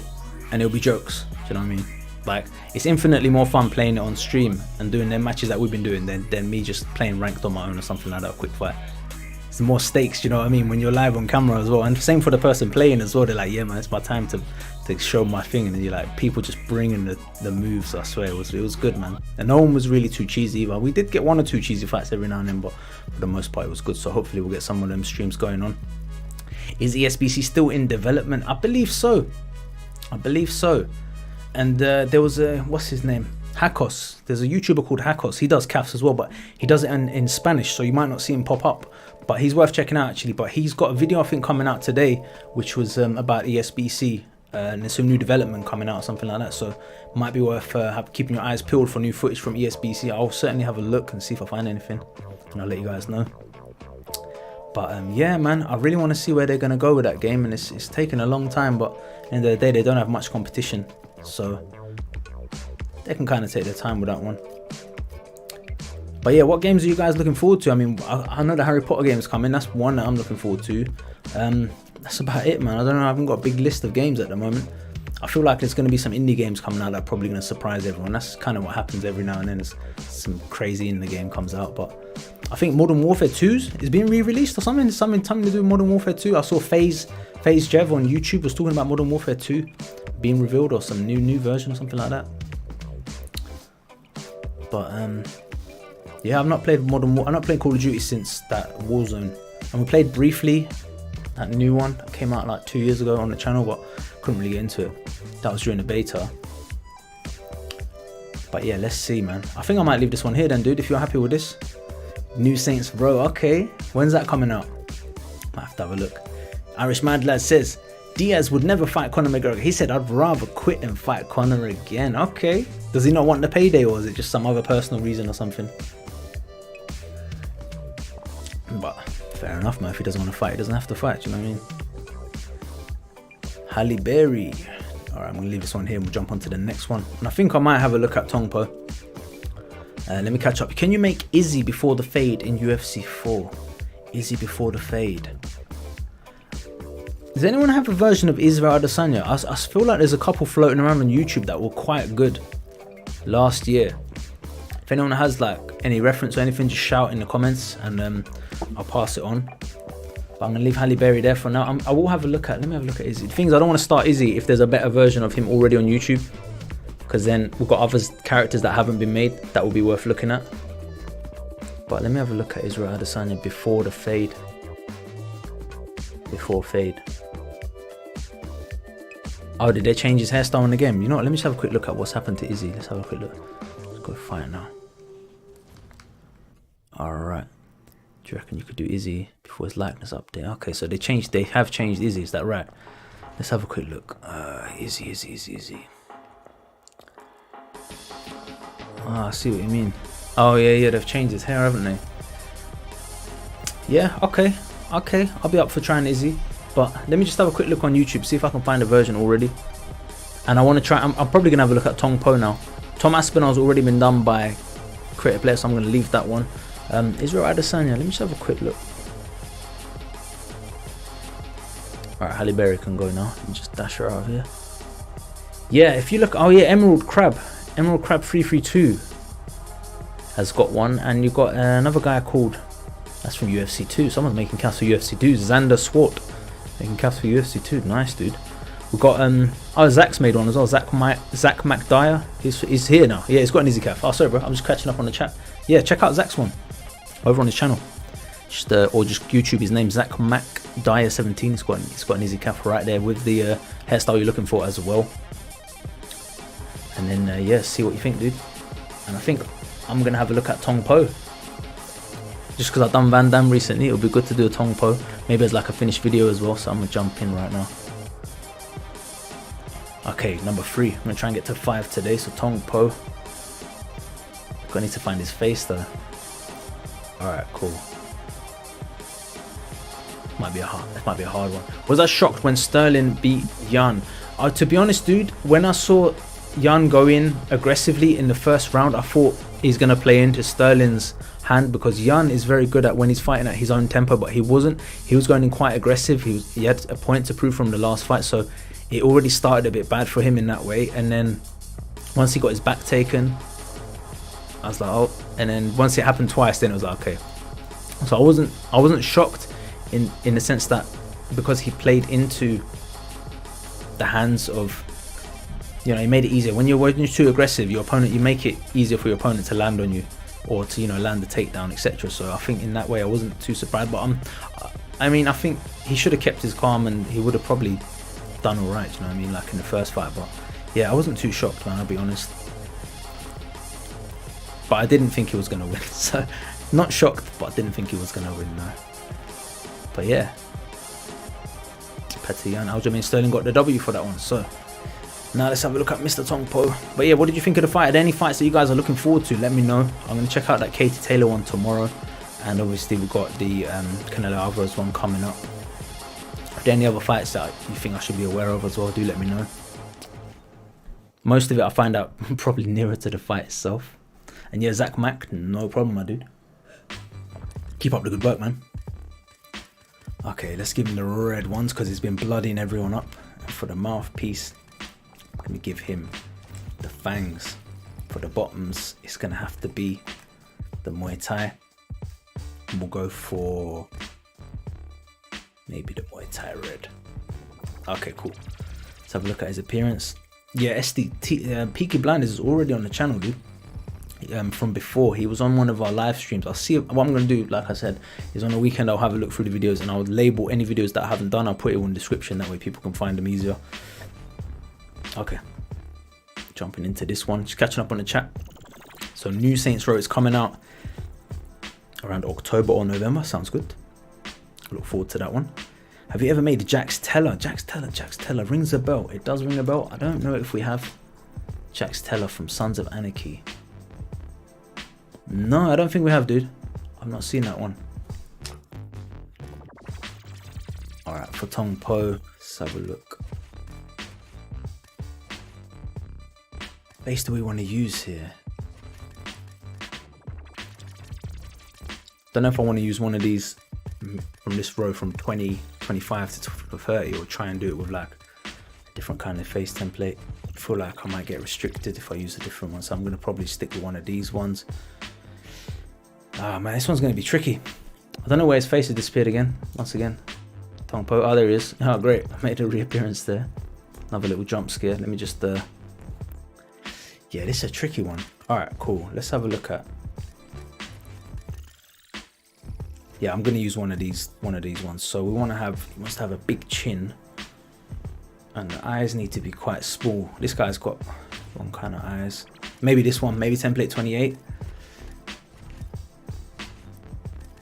And it'll be jokes. Do you know what I mean? Like, it's infinitely more fun playing it on stream and doing their matches that we've been doing than me just playing ranked on my own or something like that, a quick fight. It's more stakes, you know what I mean, when you're live on camera as well. And same for the person playing as well. They're like, yeah, man, it's my time to show my thing. And you're like, people just bringing the moves. I swear, it was good, man. And no one was really too cheesy either. We did get one or two cheesy fights every now and then, but for the most part, it was good. So hopefully we'll get some of them streams going on. Is ESBC still in development? I believe so. And there was a, what's his name? Hakos. There's a YouTuber called Hakos. He does CAFs as well, but he does it in Spanish, so you might not see him pop up. But he's worth checking out actually. But he's got a video I think coming out today, which was about ESBC. And there's some new development coming out or something like that. So might be worth keeping your eyes peeled for new footage from ESBC. I'll certainly have a look and see if I find anything. And I'll let you guys know. But yeah, man, I really want to see where they're going to go with that game. And it's taken a long time, but at the end of the day, they don't have much competition. So they can kind of take their time with that one. But yeah, what games are you guys looking forward to? I mean, I know the Harry Potter game's coming. That's one that I'm looking forward to. That's about it, man. I don't know. I haven't got a big list of games at the moment. I feel like there's going to be some indie games coming out that are probably going to surprise everyone. That's kind of what happens every now and then. Is some crazy indie game comes out, but I think Modern Warfare 2 is being re-released or something. Something to do with Modern Warfare 2. I saw FaZe Jev on YouTube was talking about Modern Warfare 2 being revealed, or some new version or something like that. But yeah, I've not played Call of Duty since that Warzone, and we played briefly that new one that came out like 2 years ago on the channel, but couldn't really get into it. That was during the beta. But yeah, let's see, man. I think I might leave this one here then, dude, if you're happy with this. New Saints Row, okay. When's that coming out? Might have to have a look. Irish Mad Lad says, Diaz would never fight Conor McGregor. He said, I'd rather quit and fight Conor again. Okay. Does he not want the payday, or is it just some other personal reason or something? But fair enough, man. If he doesn't want to fight, he doesn't have to fight. Do you know what I mean? Halle Berry. Alright, I'm going to leave this one here and we'll jump on to the next one. And I think I might have a look at Tong Po. Let me catch up. Can you make Izzy before the fade in UFC 4? Izzy before the fade. Does anyone have a version of Israel Adesanya? I feel like there's a couple floating around on YouTube that were quite good last year. If anyone has like any reference or anything, just shout in the comments and I'll pass it on. But I'm going to leave Halle Berry there for now. I will have a look at, let me have a look at Izzy. The thing is, I don't want to start Izzy if there's a better version of him already on YouTube, because then we've got other characters that haven't been made that will be worth looking at. But let me have a look at Israel Adesanya before the fade. Before fade. Oh, did they change his hairstyle in the game? You know what, let me just have a quick look at what's happened to Izzy. Let's have a quick look. Let's go fight now. Alright. Do you reckon you could do Izzy before his likeness update? Okay, so they have changed Izzy, is that right? Let's have a quick look. Izzy. Ah, I see what you mean. Oh yeah, they've changed his hair, haven't they? Yeah, okay. I'll be up for trying Izzy. But let me just have a quick look on YouTube, see if I can find a version already. And I want to try, I'm probably going to have a look at Tong Po now. Tom Aspinall's already been done by Creative Player, so I'm going to leave that one. Israel Adesanya, let me just have a quick look. Alright, Halle Berry can go now. Let me just dash her out of here. Yeah, if you look, oh yeah, Emerald Crab 332 has got one, and you've got another guy called, that's from UFC 2. Someone's making casts for UFC 2. Xander Swart making casts for UFC 2. Nice, dude. We've got oh, Zach's made one as well. Zach McDyer. He's here now. Yeah, he's got an easy calf. Oh, sorry, bro. I'm just catching up on the chat. Yeah, check out Zach's one over on his channel. Or just YouTube his name, Zach McDyer 17. He's got an easy calf right there with the hairstyle you're looking for as well. And then yeah, see what you think, dude. And I think I'm gonna have a look at Tong Po. Just because I've done Van Damme recently, it'll be good to do a Tong Po. Maybe as like a finished video as well, so I'm going to jump in right now. Okay, number 3. I'm going to try and get to 5 today, so Tong Po. I need to find his face though. Alright, cool. Might be a hard one. Was I shocked when Sterling beat Jan? To be honest, dude, when I saw Jan go in aggressively in the first round, I thought he's going to play into Sterling's hand, because Jan is very good at when he's fighting at his own tempo, but he wasn't. He was going in quite aggressive. He had a point to prove from the last fight, so it already started a bit bad for him in that way. And then once he got his back taken, I was like, oh. And then once it happened twice, then it was like, okay. So I wasn't shocked in the sense that, because he played into the hands of, you know, he made it easier. When you're too aggressive, you make it easier for your opponent to land on you, or to, you know, land the takedown, etc. So I think in that way I wasn't too surprised. But I mean, I think he should have kept his calm, and he would have probably done all right. You know what I mean, like in the first fight. But yeah, I wasn't too shocked, man. I'll be honest. But I didn't think he was gonna win. So not shocked, but I didn't think he was gonna win. No. But yeah, Petian, Aljamain Sterling got the W for that one. So now let's have a look at Mr. Tong Po. But yeah, what did you think of the fight? Are there any fights that you guys are looking forward to? Let me know. I'm going to check out that Katie Taylor one tomorrow. And obviously we've got the Canelo Alvarez one coming up. Are there any other fights that you think I should be aware of as well? Do let me know. Most of it I find out probably nearer to the fight itself. And yeah, Zach Mack, no problem, my dude. Keep up the good work, man. Okay, let's give him the red ones, because he's been bloodying everyone up. For the mouthpiece, Let me give him the fangs. For the bottoms, it's gonna have to be the Muay Thai. And we'll go for maybe the Muay Thai red. Okay, cool. Let's have a look at his appearance. Yeah, Peaky Blinders is already on the channel, dude. From before, he was on one of our live streams. I'll see what I'm gonna do. Like I said, is on the weekend I'll have a look through the videos and I'll label any videos that I haven't done. I'll put it in the description, that way people can find them easier. Okay, jumping into this one, just catching up on the chat. So new Saints Row is coming out around October or November. Sounds good. I look forward to that one. Have you ever made Jax Teller? Jax Teller rings a bell. It does ring a bell. I don't know if we have Jax Teller from Sons of Anarchy. No, I don't think we have, dude. I've not seen that one. Alright, for Tong Po, let's have a look. Base do we want to use here? Don't know if I want to use one of these from this row from 20, 25 to 30, or try and do it with like a different kind of face template. I feel like I might get restricted if I use a different one, so I'm going to probably stick with one of these ones. Ah man, this one's going to be tricky. I don't know where his face has disappeared again. Once again, Tong Po. Oh, there he is. Oh great, I made a reappearance there. Another little jump scare. Let me just yeah, this is a tricky one. Alright, cool. Let's have a look at. Yeah, I'm gonna use one of these ones. So we want to have, he must have a big chin, and the eyes need to be quite small. This guy's got wrong kind of eyes. Maybe this one, maybe template 28.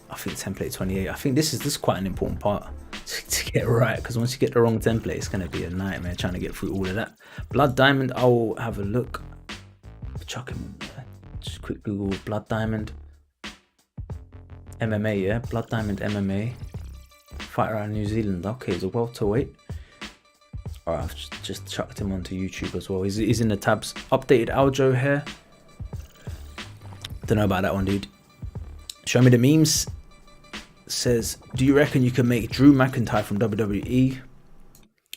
I think template 28. I think this is quite an important part to get right, because once you get the wrong template, it's gonna be a nightmare trying to get through all of that. Blood Diamond, I'll have a look. Chuck him. Just quick Google Blood Diamond. MMA, yeah, Blood Diamond MMA. Fighter out of New Zealand. Okay, he's a welterweight. Alright, I've just chucked him onto YouTube as well. He's in the tabs. Updated Aljo hair. Don't know about that one, dude. Show me the memes. Says, do you reckon you can make Drew McIntyre from WWE?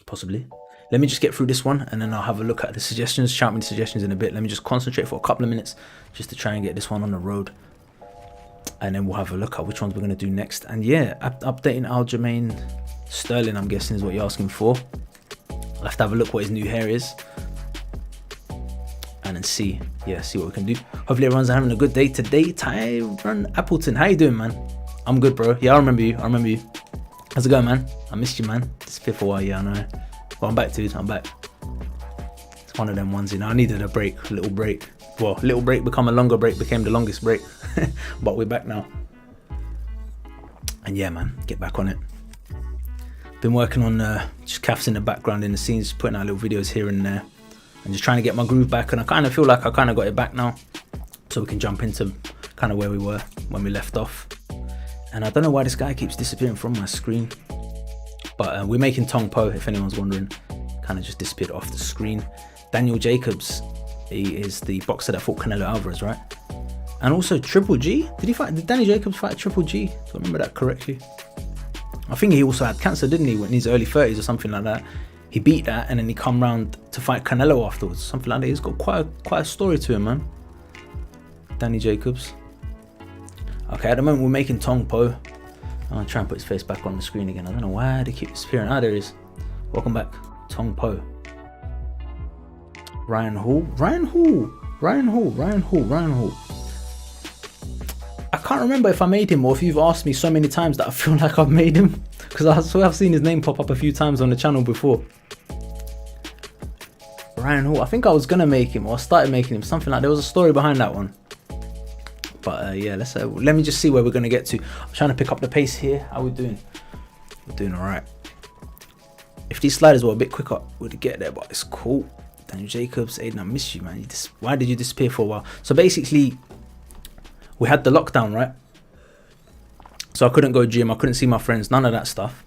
Possibly. Let me just get through this one and then I'll have a look at the suggestions. Shout me the suggestions in a bit. Let me just concentrate for a couple of minutes just to try and get this one on the road. And then we'll have a look at which ones we're going to do next. And yeah, updating Aljamain Sterling, I'm guessing, is what you're asking for. I'll have to have a look what his new hair is. And then see what we can do. Hopefully everyone's having a good day today. Tyron Appleton, how you doing, man? I'm good, bro. Yeah, I remember you. How's it going, man? I missed you, man. Disappeared for a while, yeah, I know. Well, I'm back, dude. I'm back. It's one of them ones, you know. I needed a break, a little break. Well, little break become a longer break, became the longest break. But we're back now. And yeah, man, get back on it. Been working on just CAFs in the background in the scenes, just putting out little videos here and there. And just trying to get my groove back. And I kind of feel like I kind of got it back now. So we can jump into kind of where we were when we left off. And I don't know why this guy keeps disappearing from my screen. But we're making Tong Po, if anyone's wondering. Kind of just disappeared off the screen. Daniel Jacobs, he is the boxer that fought Canelo Alvarez, right? And also Triple G. Did Danny Jacobs fight Triple G? Do I remember that correctly? I think he also had cancer, didn't he, in his early 30s or something like that. He beat that and then he come round to fight Canelo afterwards, something like that. He's got quite a story to him, man. Danny Jacobs. Okay, at the moment we're making Tong Po. I'm gonna try and put his face back on the screen again. I don't know why they keep disappearing. Ah, there he is. Welcome back, Tong Po. Ryan Hall. I can't remember if I made him or if you've asked me so many times that I feel like I've made him, because I swear I've seen his name pop up a few times on the channel before. Ryan Hall. I think I was gonna make him, or I started making him, something like. There was a story behind that one. But yeah, let me just see where we're gonna get to. I'm trying to pick up the pace here. How we doing? We're doing all right. If these sliders were a bit quicker, we'd get there. But it's cool. Daniel Jacobs, Aiden, I miss you, man. Why did you disappear for a while? So basically, we had the lockdown, right? So I couldn't go gym. I couldn't see my friends. None of that stuff.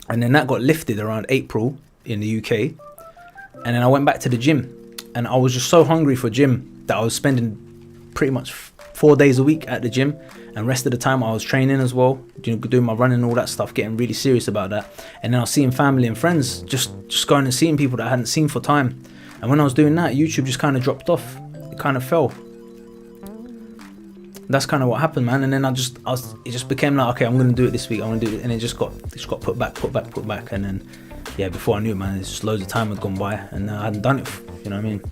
And then that got lifted around April in the UK. And then I went back to the gym, and I was just so hungry for gym that I was spending pretty much 4 days a week at the gym, and rest of the time I was training as well, doing my running and all that stuff, getting really serious about that. And then I was seeing family and friends, just going and seeing people that I hadn't seen for time, And when I was doing that, YouTube just kind of dropped off. It kind of fell. That's kind of what happened, man. And then it just became like, okay, I'm gonna do it this week. I'm gonna do it, and it just got put back. And then, yeah, before I knew it, man, it's just loads of time had gone by, and I hadn't done it. You know what I mean?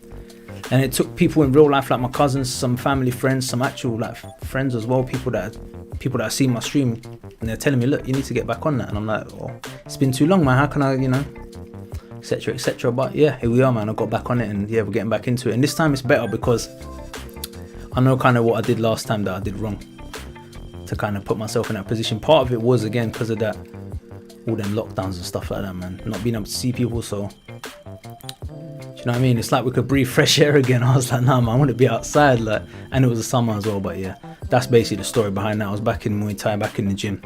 And it took people in real life, like my cousins, some family friends, some actual like friends as well, people that I see my stream, and they're telling me, look, you need to get back on that. And I'm like, oh, it's been too long, man. How can I, you know, etc., etc. But yeah, here we are, man. I got back on it, and yeah, we're getting back into it. And this time it's better because I know kind of what I did last time that I did wrong to kind of put myself in that position. Part of it was, again, because of that, all them lockdowns and stuff like that, man. Not being able to see people, so, do you know what I mean? It's like we could breathe fresh air again. I was like, nah, man, I want to be outside, like, and it was the summer as well. But yeah, that's basically the story behind that. I was back in Muay Thai, back in the gym,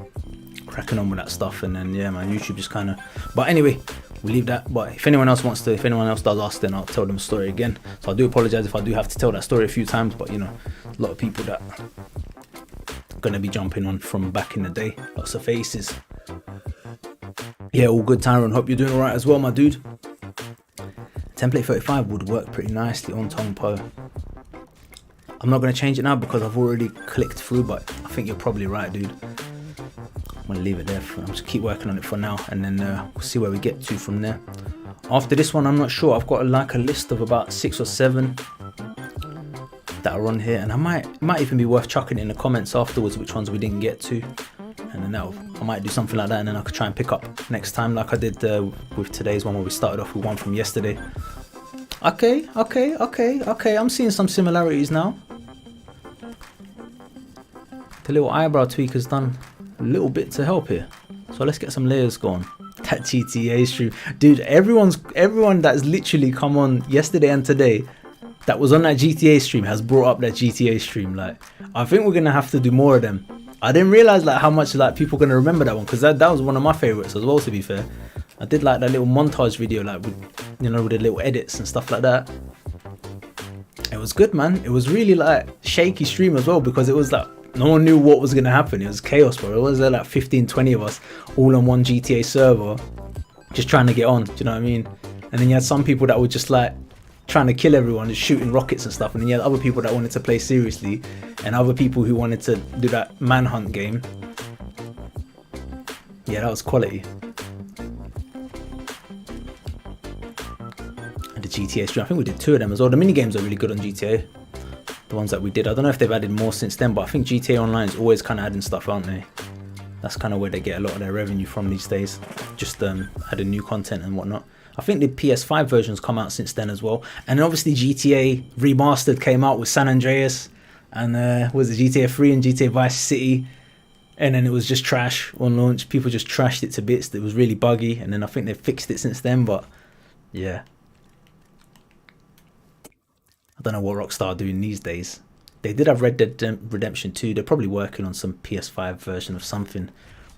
cracking on with that stuff, and then yeah, man, YouTube just kind of. But anyway, we leave that. But if anyone else does ask, then I'll tell them the story again. So I do apologize if I do have to tell that story a few times, but you know, a lot of people that are gonna be jumping on from back in the day, lots of faces. Yeah, all good, Tyron. Hope you're doing all right as well, my dude. Template 35 would work pretty nicely on Tong Po. I'm not gonna change it now because I've already clicked through, but I think you're probably right, dude. I'm gonna leave it there. I'm just keep working on it for now, and then we'll see where we get to from there. After this one, I'm not sure. I've got like a list of about 6 or 7 that are on here, and it might even be worth chucking in the comments afterwards which ones we didn't get to, and then I might do something like that, and then I could try and pick up next time like I did with today's one, where we started off with one from yesterday. Okay. I'm seeing some similarities now. The little eyebrow tweak has done a little bit to help here, so let's get some layers going. That GTA stream, dude, everyone that's literally come on yesterday and today that was on that GTA stream has brought up that GTA stream. Like, I think we're gonna have to do more of them. I didn't realize like how much like people are gonna remember that one, because that was one of my favorites as well, to be fair. I did like that little montage video, like with, you know, with the little edits and stuff like that. It was good, man. It was really like shaky stream as well, because it was like no one knew what was gonna happen. It was chaos, bro. It was like 15-20 of us all on one GTA server just trying to get on, do you know what I mean? And then you had some people that were just like trying to kill everyone, just shooting rockets and stuff, and then you had other people that wanted to play seriously, and other people who wanted to do that manhunt game. Yeah, that was quality. And the GTA stream, I think we did 2 of them as well. The mini games are really good on GTA, the ones that we did. I don't know if they've added more since then, but I think GTA Online is always kind of adding stuff, aren't they? That's kind of where they get a lot of their revenue from these days, just adding new content and whatnot. I think the PS5 versions come out since then as well, and obviously GTA Remastered came out with San Andreas, and was it GTA 3 and GTA Vice City, and then it was just trash on launch. People just trashed it to bits. It was really buggy, and then I think they've fixed it since then, but yeah, I don't know what Rockstar are doing these days. They did have Red Dead Redemption 2. They're probably working on some PS5 version of something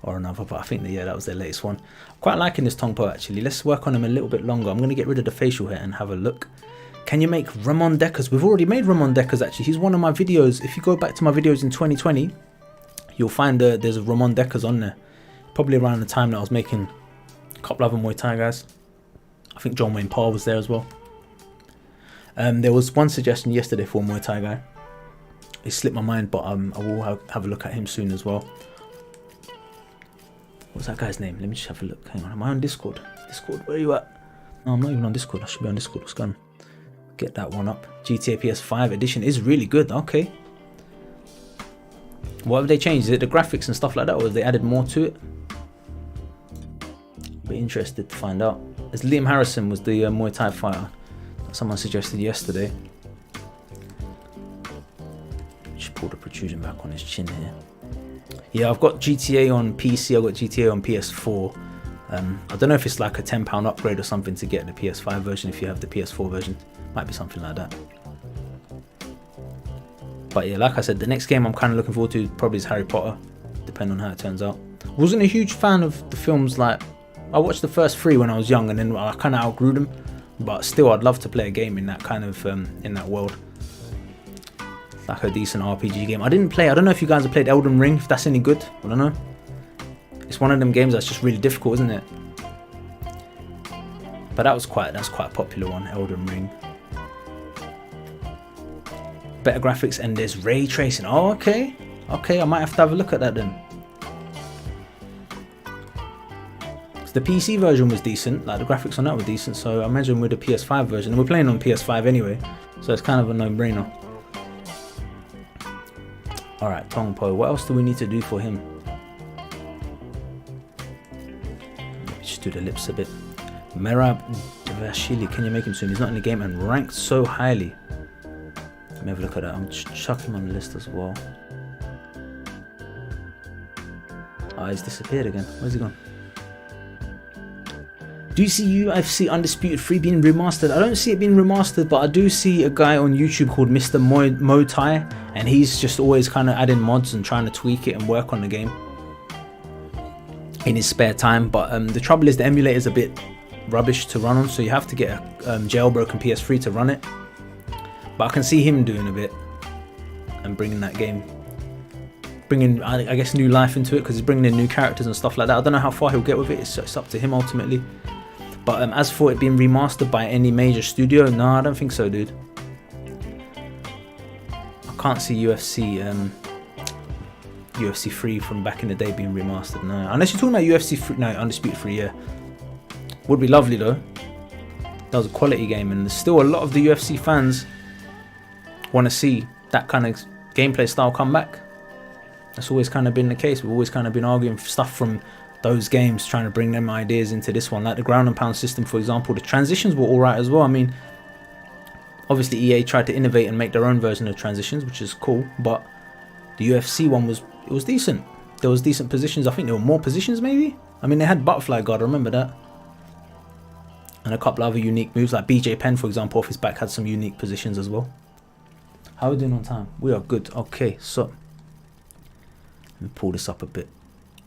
or another, but I think that, yeah, that was their latest one. I'm quite liking this Tong Po, actually. Let's work on him a little bit longer. I'm going to get rid of the facial hair and have a look. Can you make Ramon Deckers? We've already made Ramon Deckers, actually. He's one of my videos. If you go back to my videos in 2020, you'll find there's a Ramon Deckers on there. Probably around the time that I was making a couple other Muay Thai guys. I think John Wayne Parr was there as well. There was one suggestion yesterday for a Muay Thai guy. It slipped my mind, but I will have a look at him soon as well. What's that guy's name? Let me just have a look. Hang on, am I on Discord? Discord, where are you at? No, I'm not even on Discord. I should be on Discord. What's going on? Get that one up. GTA PS5 edition is really good. Okay. What have they changed? Is it the graphics and stuff like that, or have they added more to it? Be interested to find out. As Liam Harrison was the Muay Thai fighter that someone suggested yesterday. Just pull the protrusion back on his chin here. Yeah, I've got GTA on PC, I've got GTA on PS4. I don't know if it's like a £10 upgrade or something to get the PS5 version if you have the PS4 version. Might be something like that. But yeah, like I said, the next game I'm kind of looking forward to probably is Harry Potter, depending on how it turns out. Wasn't a huge fan of the films. Like, I watched the first 3 when I was young, and then I kind of outgrew them. But still, I'd love to play a game in that kind of, in that world. Like a decent RPG game. I don't know if you guys have played Elden Ring, if that's any good. I don't know. It's one of them games that's just really difficult, isn't it? But that's quite a popular one, Elden Ring. Better graphics, and there's ray tracing. Oh, okay. Okay, I might have to have a look at that then. The PC version was decent, like the graphics on that were decent, so I imagine with the PS5 version, and we're playing on PS5 anyway, so it's kind of a no-brainer. Alright, Tong Po, what else do we need to do for him? Just do the lips a bit. Merab Devashili, can you make him soon? He's not in the game and ranked so highly. Let me have a look at that. I'm chucking him on the list as well. Oh, he's disappeared again. Where's he gone? Do you see UFC Undisputed 3 being remastered? I don't see it being remastered, but I do see a guy on YouTube called Mr. Mo Tai, and he's just always kind of adding mods and trying to tweak it and work on the game in his spare time. But the trouble is the emulator is a bit rubbish to run on, so you have to get a jailbroken PS3 to run it. But I can see him doing a bit and bringing that game, bringing I guess new life into it, because he's bringing in new characters and stuff like that. I don't know how far he'll get with it. It's up to him ultimately. But as for it being remastered by any major studio, no, I don't think so, dude. I can't see UFC 3 from back in the day being remastered, no. Unless you're talking about UFC 3, no, Undisputed 3, yeah. Would be lovely though. That was a quality game, and there's still a lot of the UFC fans want to see that kind of gameplay style come back. That's always kind of been the case. We've always kind of been arguing stuff from those games, trying to bring them ideas into this one, like the ground and pound system, for example. The transitions were all right as well. I mean, obviously EA tried to innovate and make their own version of transitions, which is cool, but the UFC one was decent. There was decent positions. I think there were more positions maybe. I mean, they had butterfly guard, I remember that, and a couple other unique moves, like BJ Penn, for example, off his back had some unique positions as well. How are we doing on time? We are good. Okay, so let me pull this up a bit.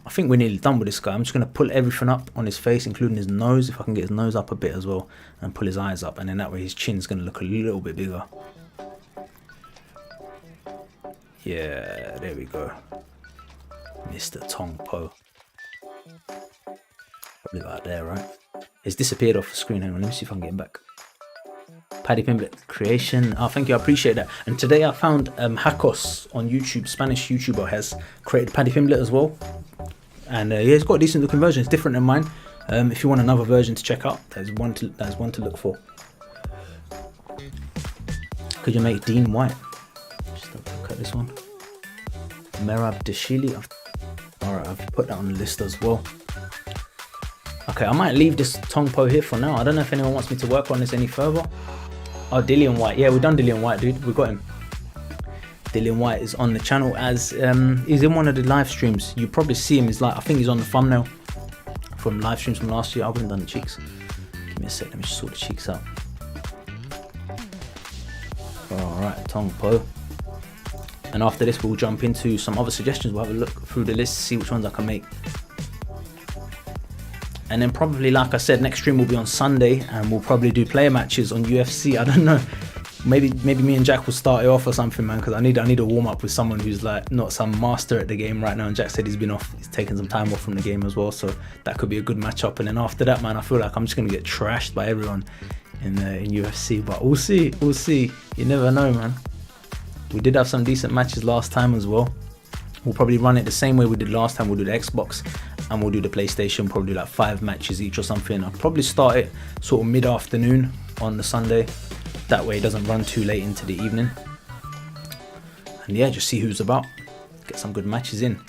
I think we're nearly done with this guy. I'm just going to pull everything up on his face, including his nose, if I can get his nose up a bit as well, and pull his eyes up, and then that way his chin's going to look a little bit bigger. Yeah, there we go. Mr. Tong Po. Probably about there, right? It's disappeared off the screen. Hang on, let me see if I can get him back. Paddy Pimblet creation. Oh, thank you, I appreciate that. And today I found Hakos on YouTube, Spanish YouTuber, has created Paddy Pimblet as well. And yeah, he's got a decent looking version. It's different than mine. If you want another version to check out, there's one to look for. Could you make Dean White? Just look at this one. Merab Deshili. Alright, I've put that on the list as well. Okay, I might leave this Tong Po here for now. I don't know if anyone wants me to work on this any further. Oh, Dillian White. Yeah, we've done Dillian White, dude. We got him. Dillian White is on the channel as he's in one of the live streams. You probably see him. He's like, I think he's on the thumbnail from live streams from last year. I haven't done the cheeks. Give me a sec. Let me just sort the cheeks out. Alright, Tong Po. And after this, we'll jump into some other suggestions. We'll have a look through the list, see which ones I can make. And then probably, like I said, next stream will be on Sunday, and we'll probably do player matches on UFC. I don't know. Maybe me and Jack will start it off or something, man, because I need a warm up with someone who's like not some master at the game right now. And Jack said he's been off, he's taken some time off from the game as well, so that could be a good matchup. And then after that, man, I feel like I'm just gonna get trashed by everyone in UFC. But we'll see. You never know, man. We did have some decent matches last time as well. We'll probably run it the same way we did last time. We'll do the Xbox and we'll do the PlayStation, probably like 5 matches each or something. I'll probably start it sort of mid-afternoon on the Sunday. That way it doesn't run too late into the evening. And yeah, just see who's about. Get some good matches in.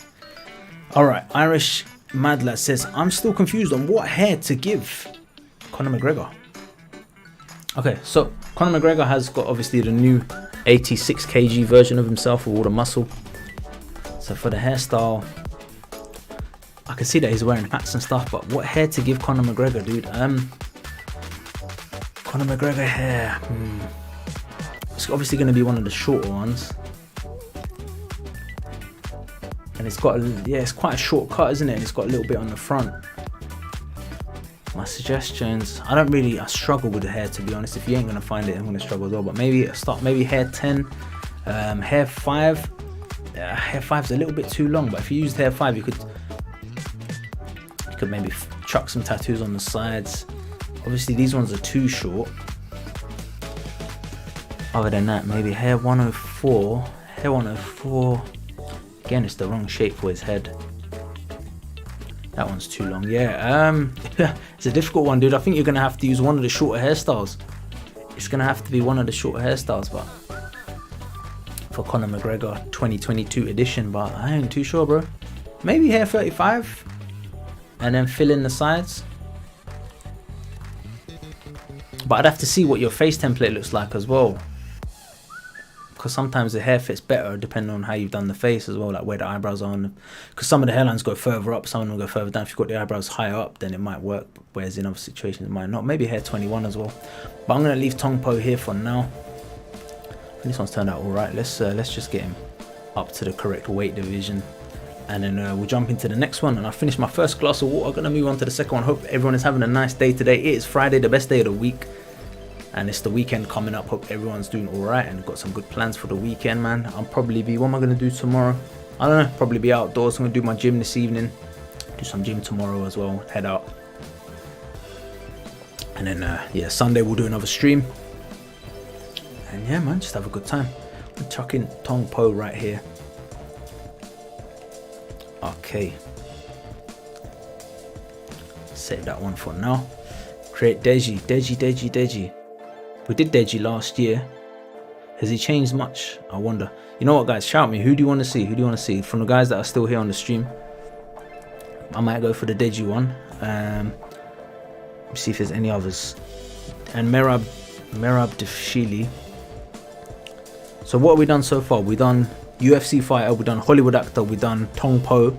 Alright, Irish Madlad says, I'm still confused on what hair to give Conor McGregor. Okay, so Conor McGregor has got obviously the new 86 kg version of himself with all the muscle. So for the hairstyle, I can see that he's wearing hats and stuff, but what hair to give Conor McGregor, dude? Conor McGregor hair. It's obviously going to be one of the shorter ones. And it's got, it's quite a short cut, isn't it? And it's got a little bit on the front. My suggestions, I struggle with the hair, to be honest. If you ain't going to find it, I'm going to struggle as well. But maybe hair 10, hair 5. Hair 5's a little bit too long, but if you used hair 5, you could maybe chuck some tattoos on the sides. Obviously these ones are too short. Other than that, maybe hair 104. Hair 104. Again, it's the wrong shape for his head. That one's too long. Yeah, it's a difficult one, dude. I think you're gonna have to use one of the shorter hairstyles. It's gonna have to be one of the shorter hairstyles, but for Conor McGregor 2022 edition, but I ain't too sure, bro. Maybe hair 35 and then fill in the sides. But I'd have to see what your face template looks like as well, because sometimes the hair fits better depending on how you've done the face as well, like where the eyebrows are on. Because some of the hairlines go further up, some of them go further down. If you've got the eyebrows higher up, then it might work, whereas in other situations it might not. Maybe hair 21 as well. But I'm gonna leave Tong Po here for now. This one's turned out all right. Let's just get him up to the correct weight division, and then we'll jump into the next one. And I finished my first glass of water. I'm gonna move on to the second one. Hope everyone is having a nice day today. It is Friday, the best day of the week, and it's the weekend coming up. Hope everyone's doing all right and got some good plans for the weekend, man. I'll probably be, what am I gonna do tomorrow? I don't know. Probably be outdoors. I'm gonna do my gym this evening. Do some gym tomorrow as well. Head out, and then yeah, Sunday we'll do another stream. And yeah, man, just have a good time. I'm chucking Tong Po right here. Okay. Save that one for now. Create Deji. Deji. We did Deji last year. Has he changed much? I wonder. You know what, guys? Shout me. Who do you want to see? Who do you want to see? From the guys that are still here on the stream, I might go for the Deji one. Let me see if there's any others. And Merab Deshili. So what have we done so far? We done UFC fighter, we done Hollywood actor, we done Tong Po,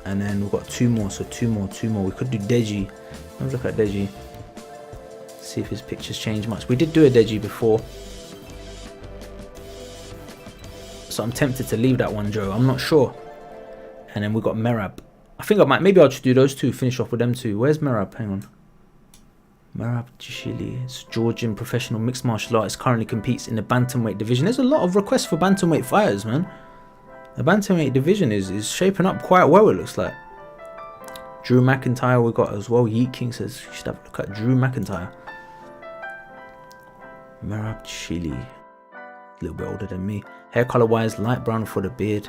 and then we've got two more. So two more. We could do Deji. Let's look at Deji. See if his pictures change much. We did do a Deji before, so I'm tempted to leave that one, Joe. I'm not sure. And then we got Merab. I think I might. Maybe I'll just do those two. Finish off with them two. Where's Merab? Hang on. Merab Deshili is Georgian professional mixed martial artist, currently competes in the bantamweight division. There's a lot of requests for bantamweight fighters, man. The bantamweight division is shaping up quite well, it looks like. Drew McIntyre we got as well. Yeet King says you should have a look at Drew McIntyre. Merab Deshili, a little bit older than me. Hair color wise, light brown for the beard.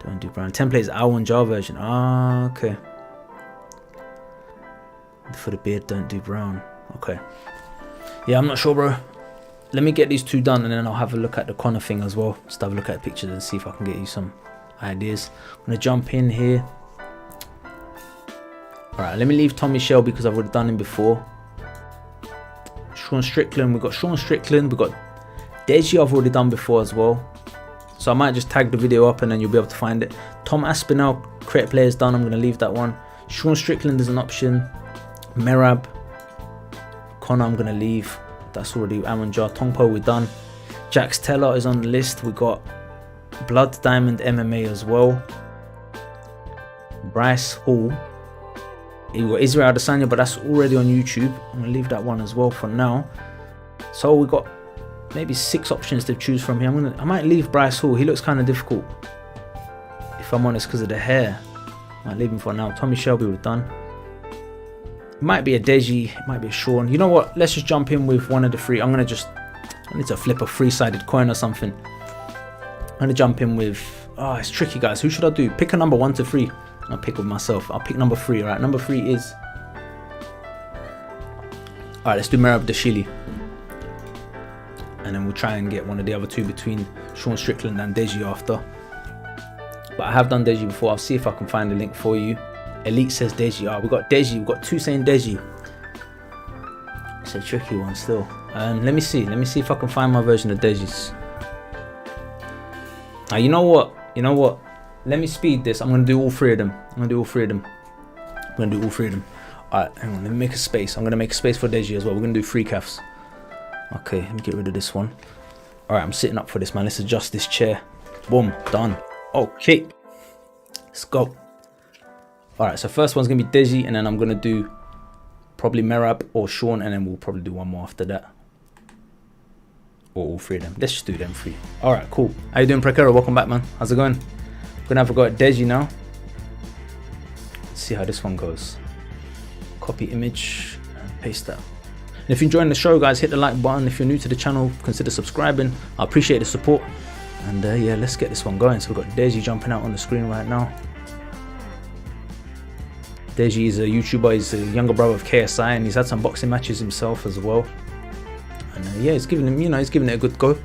Don't do brown. Template is Awan Jar version. Ah, okay. For the beard, don't do brown. Okay. Yeah, I'm not sure, bro. Let me get these two done, and then I'll have a look at the Conor thing as well. Just have a look at the pictures and see if I can get you some ideas. I'm gonna jump in here. Alright, let me leave Tommy Shelby because I've already done him before. Sean Strickland, we've got Sean Strickland, we've got Deji I've already done before as well. So I might just tag the video up and then you'll be able to find it. Tom Aspinall, create players done, I'm gonna leave that one. Sean Strickland is an option. Merab, Conor I'm gonna leave. That's already Aman Jar. Tong Po we're done. Jax Teller is on the list. We got Blood Diamond MMA as well. Bryce Hall. You got Israel Adesanya, but that's already on YouTube. I'm gonna leave that one as well for now. So we got maybe 6 options to choose from here. I might leave Bryce Hall. He looks kind of difficult, if I'm honest, because of the hair. I might leave him for now. Tommy Shelby we're done. It might be a Deji, it might be a Sean. You know what? Let's just jump in with one of the 3. I need to flip a 3-sided coin or something. I'm gonna jump in with, it's tricky, guys. Who should I do? Pick a number 1 to 3. I'll pick with myself. I'll pick number 3, alright? Number 3 is, alright, let's do Merab Deshili. And then we'll try and get one of the other 2 between Sean Strickland and Deji after. But I have done Deji before. I'll see if I can find the link for you. Elite says Deji. We got Deji. We've got 2 saying Deji. It's a tricky one still. Let me see if I can find my version of Deji's. You know what? Let me speed this. I'm gonna do all 3 of them. Alright, hang on. Let me make a space. I'm gonna make a space for Deji as well. We're gonna do 3 CAFs. Okay, let me get rid of this one. Alright, I'm sitting up for this, man. Let's adjust this chair. Boom, done. Okay, let's go. Alright, so first one's gonna be Deji, and then I'm gonna do probably Merab or Sean, and then we'll probably do one more after that. Or all 3 of them. Let's just do them 3. Alright, cool. How you doing, Prekera? Welcome back, man. How's it going? I'm gonna have a go at Deji now. Let's see how this one goes. copy image and paste that. And if you're enjoying the show, guys, hit the like button. If you're new to the channel, consider subscribing. I appreciate the support. And yeah, let's get this one going. So we've got Deji jumping out on the screen right now. Deji is a YouTuber. He's a younger brother of KSI, and he's had some boxing matches himself as well. And yeah, he's giving him, he's giving it a good go.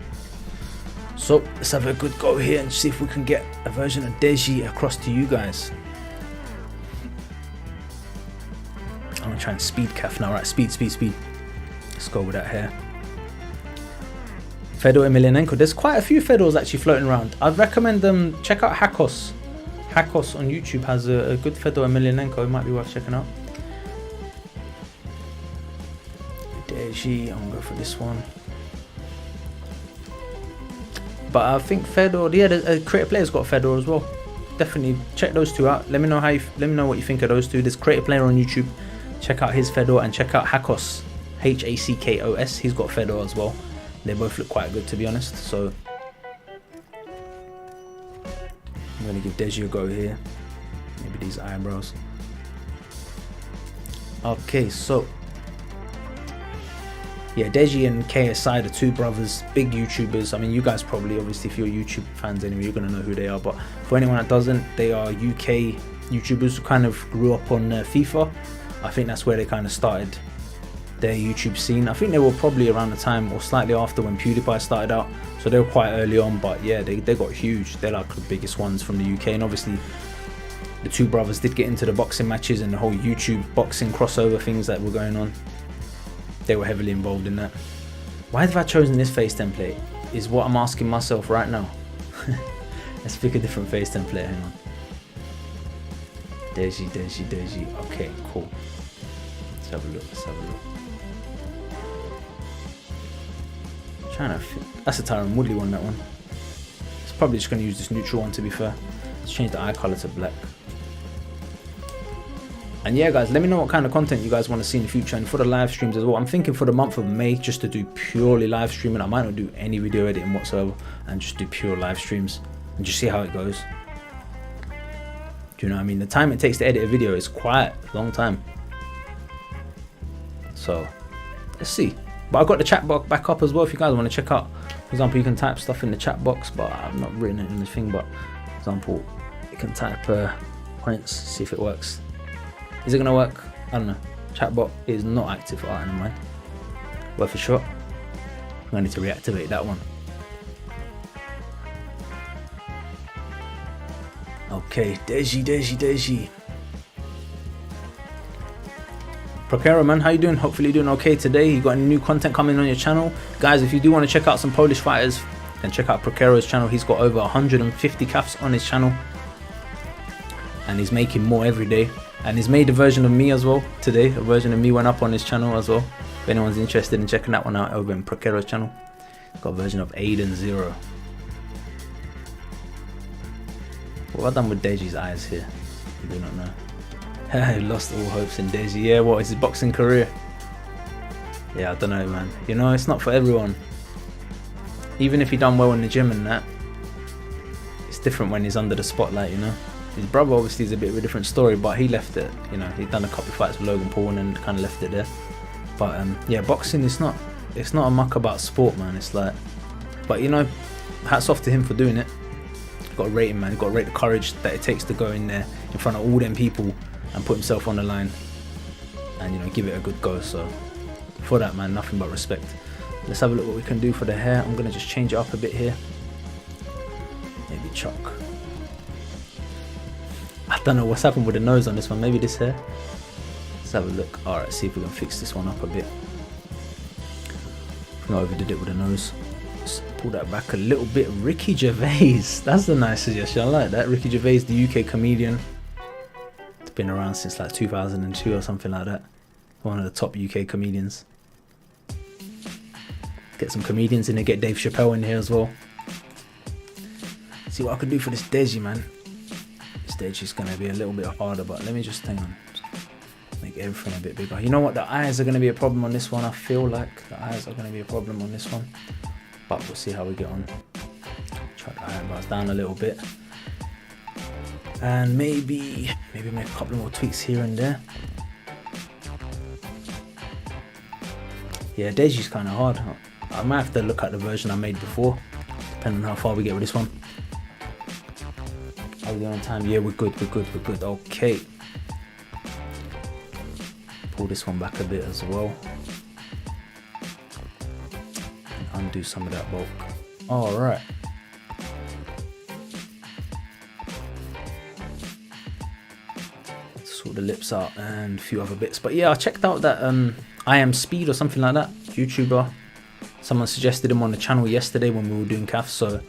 So let's have a good go here and see if we can get a version of Deji across to you guys. I'm gonna try and speed CAF now, right? Speed. Let's go with that here. Fedor Emelianenko. There's quite a few Fedors actually floating around. I'd recommend them check out Hakos. Hakos on YouTube has a good Fedor Emelianenko. It might be worth checking out. Deji, I'm gonna go for this one. But I think Fedor, yeah, the creative player's got Fedor as well. Definitely check those two out. Let me know what you think of those two. There's creative player on YouTube. Check out his Fedor and check out Hakos, Hakos. He's got Fedor as well. They both look quite good, to be honest. So I'm gonna give Deji a go here. Maybe these eyebrows. Okay, so yeah, Deji and KSI, the two brothers, big YouTubers. I mean, you guys probably, obviously, if you're YouTube fans anyway, you're gonna know who they are. But for anyone that doesn't, they are UK YouTubers who kind of grew up on FIFA. I think that's where they kind of started their YouTube scene. I think they were probably around the time or slightly after when PewDiePie started out, so they were quite early on. But yeah, they got huge. They're like the biggest ones from the UK, and obviously the two brothers did get into the boxing matches and the whole YouTube boxing crossover things that were going on. They were heavily involved in that. Why have I chosen this face template is what I'm asking myself right now. Let's pick a different face template. Hang on. Deji. Okay, cool. Let's have a look. Trying to fit. That's a Tyron Woodley one, that one. It's probably just going to use this neutral one, to be fair. Let's change the eye color to black. And yeah, guys, let me know what kind of content you guys want to see in the future, and for the live streams as well. I'm thinking for the month of May just to do purely live streaming. I might not do any video editing whatsoever and just do pure live streams and just see how it goes. Do you know what I mean? The time it takes to edit a video is quite a long time. So let's see. But I've got the chat box back up as well if you guys want to check out. For example, you can type stuff in the chat box, but I've not written it in the thing. But for example, you can type points, see if it works. Is it gonna work? I don't know. Chatbot is not active. Alright, never mind. Worth a shot. I'm gonna need to reactivate that one. Okay, Deji. Prokero, man, how you doing? Hopefully you're doing okay today. You got any new content coming on your channel? Guys, if you do want to check out some Polish fighters, then check out Prokero's channel. He's got over 150 CAFs on his channel. And he's making more every day. And he's made a version of me as well today. A version of me went up on his channel as well. If anyone's interested in checking that one out over in Prokero's channel. Got a version of Aiden 0. What have I done with Deji's eyes here? I do not know. He lost all hopes in Deji. Yeah, what is his boxing career? Yeah, I don't know, man. You know, it's not for everyone. Even if he done well in the gym and that, it's different when he's under the spotlight, you know. His brother obviously is a bit of a different story, but he left it, you know. He'd done a couple of fights with Logan Paul and kind of left it there. But yeah, boxing is not a muck about sport, man. It's like, but you know, hats off to him for doing it. You've got to rate him, man. You've got to rate the courage that it takes to go in there in front of all them people and put himself on the line and, you know, give it a good go. So for that, man, nothing but respect. Let's have a look what we can do for the hair. I'm gonna just change it up a bit here. Maybe chalk. I don't know what's happened with the nose on this one. Maybe this hair. Let's have a look. All right, see if we can fix this one up a bit. I overdid it with the nose. Let's pull that back a little bit. Ricky Gervais. That's a nice suggestion. I like that. Ricky Gervais, the UK comedian. It's been around since like 2002 or something like that. One of the top UK comedians. Get some comedians in there. Get Dave Chappelle in here as well. See what I can do for this Deji, man. This Deji's gonna be a little bit harder, but let me just hang on. Make everything a bit bigger. You know what? The eyes are gonna be a problem on this one. I feel like the eyes are gonna be a problem on this one, but we'll see how we get on. Try the eyebrows down a little bit, and maybe make a couple more tweaks here and there. Yeah, Deji's kind of hard. I might have to look at the version I made before, depending on how far we get with this one. Are we doing on time? Yeah, we're good, we're good, we're good. Okay. Pull this one back a bit as well. Undo some of that bulk. Alright. Sort the lips out and a few other bits. But yeah, I checked out that I Am Speed or something like that YouTuber. Someone suggested him on the channel yesterday when we were doing CAF, so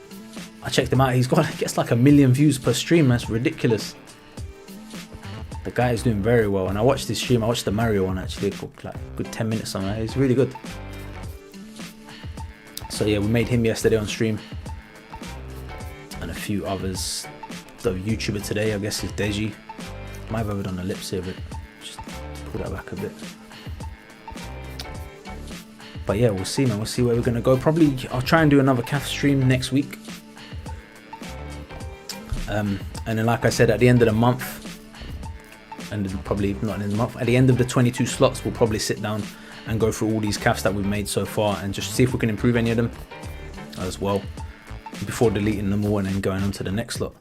I checked him out. He gets like 1 million views per stream. That's ridiculous. The guy is doing very well, and I watched his stream. I watched the Mario one actually for like a good 10 minutes something. He's really good. So yeah, we made him yesterday on stream, and a few others. The YouTuber today, I guess, is Deji. Might have overdone the lips here, but just pull that back a bit. But yeah, we'll see, man. We'll see where we're gonna go. Probably I'll try and do another CAF stream next week. And then, like I said, at the end of the month, and probably not in the month, at the end of the 22 slots, we'll probably sit down and go through all these CAFs that we've made so far and just see if we can improve any of them as well before deleting them all and then going on to the next slot.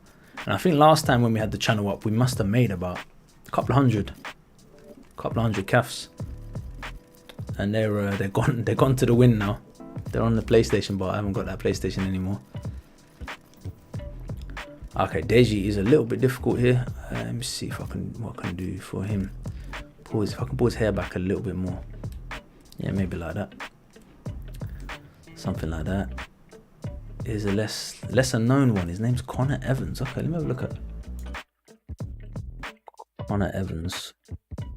And I think last time when we had the channel up, we must have made about a couple hundred CAFs, and they're gone to the wind now. They're on the PlayStation, but I haven't got that PlayStation anymore. Okay, Deji is a little bit difficult here. Let me see if what I can do for him. If I can pull his hair back a little bit more. Yeah, maybe like that. Something like that. Is a lesser known one. His name's Connor Evans. Okay, let me have a look at Connor Evans.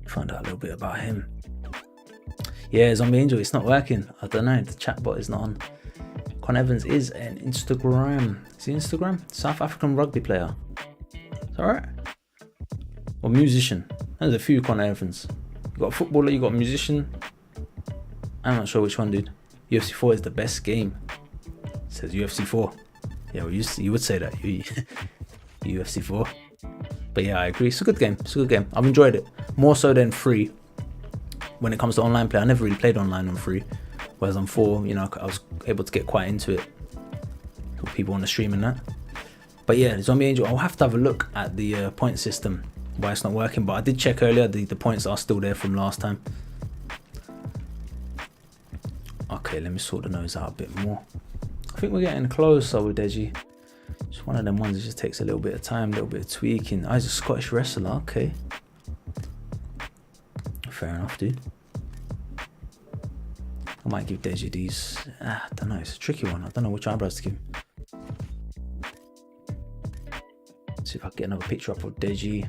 Find out a little bit about him. Yeah, Zombie Angel, it's not working. I don't know, the chatbot is not on. Connor Evans is an Instagram. Is he Instagram? South African rugby player. Is that right? Or musician. There's a few Connor Evans. You got a footballer, you got a musician. I'm not sure which one, dude. UFC 4 is the best game. Says UFC 4. Yeah, well, you would say that. UFC 4. But yeah, I agree. It's a good game. It's a good game. I've enjoyed it. More so than 3. When it comes to online play, I never really played online on 3. Whereas on 4, you know, I was able to get quite into it with people on the stream and that. But yeah, Zombie Angel, I'll have to have a look at the point system, why it's not working. But I did check earlier, the points are still there from last time. Okay, let me sort the nose out a bit more. I think we're getting closer with Deji. Just one of them ones that just takes a little bit of time, a little bit of tweaking. Oh, he's a Scottish wrestler, okay. Fair enough, dude. I might give Deji these. I don't know, it's a tricky one. I don't know which eyebrows to give. Let's see if I can get another picture up of Deji.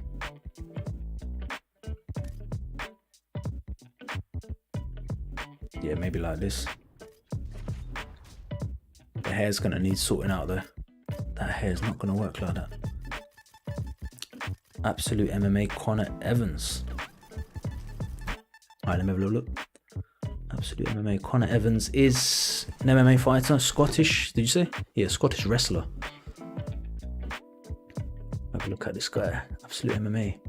Yeah, maybe like this. The hair's gonna need sorting out though. That hair's not gonna work like that. Absolute MMA Connor Evans. Alright, let me have a little look. Absolute MMA Connor Evans is an MMA fighter, Scottish, did you say? Yeah, Scottish wrestler. Have a look at this guy. Absolute MMA.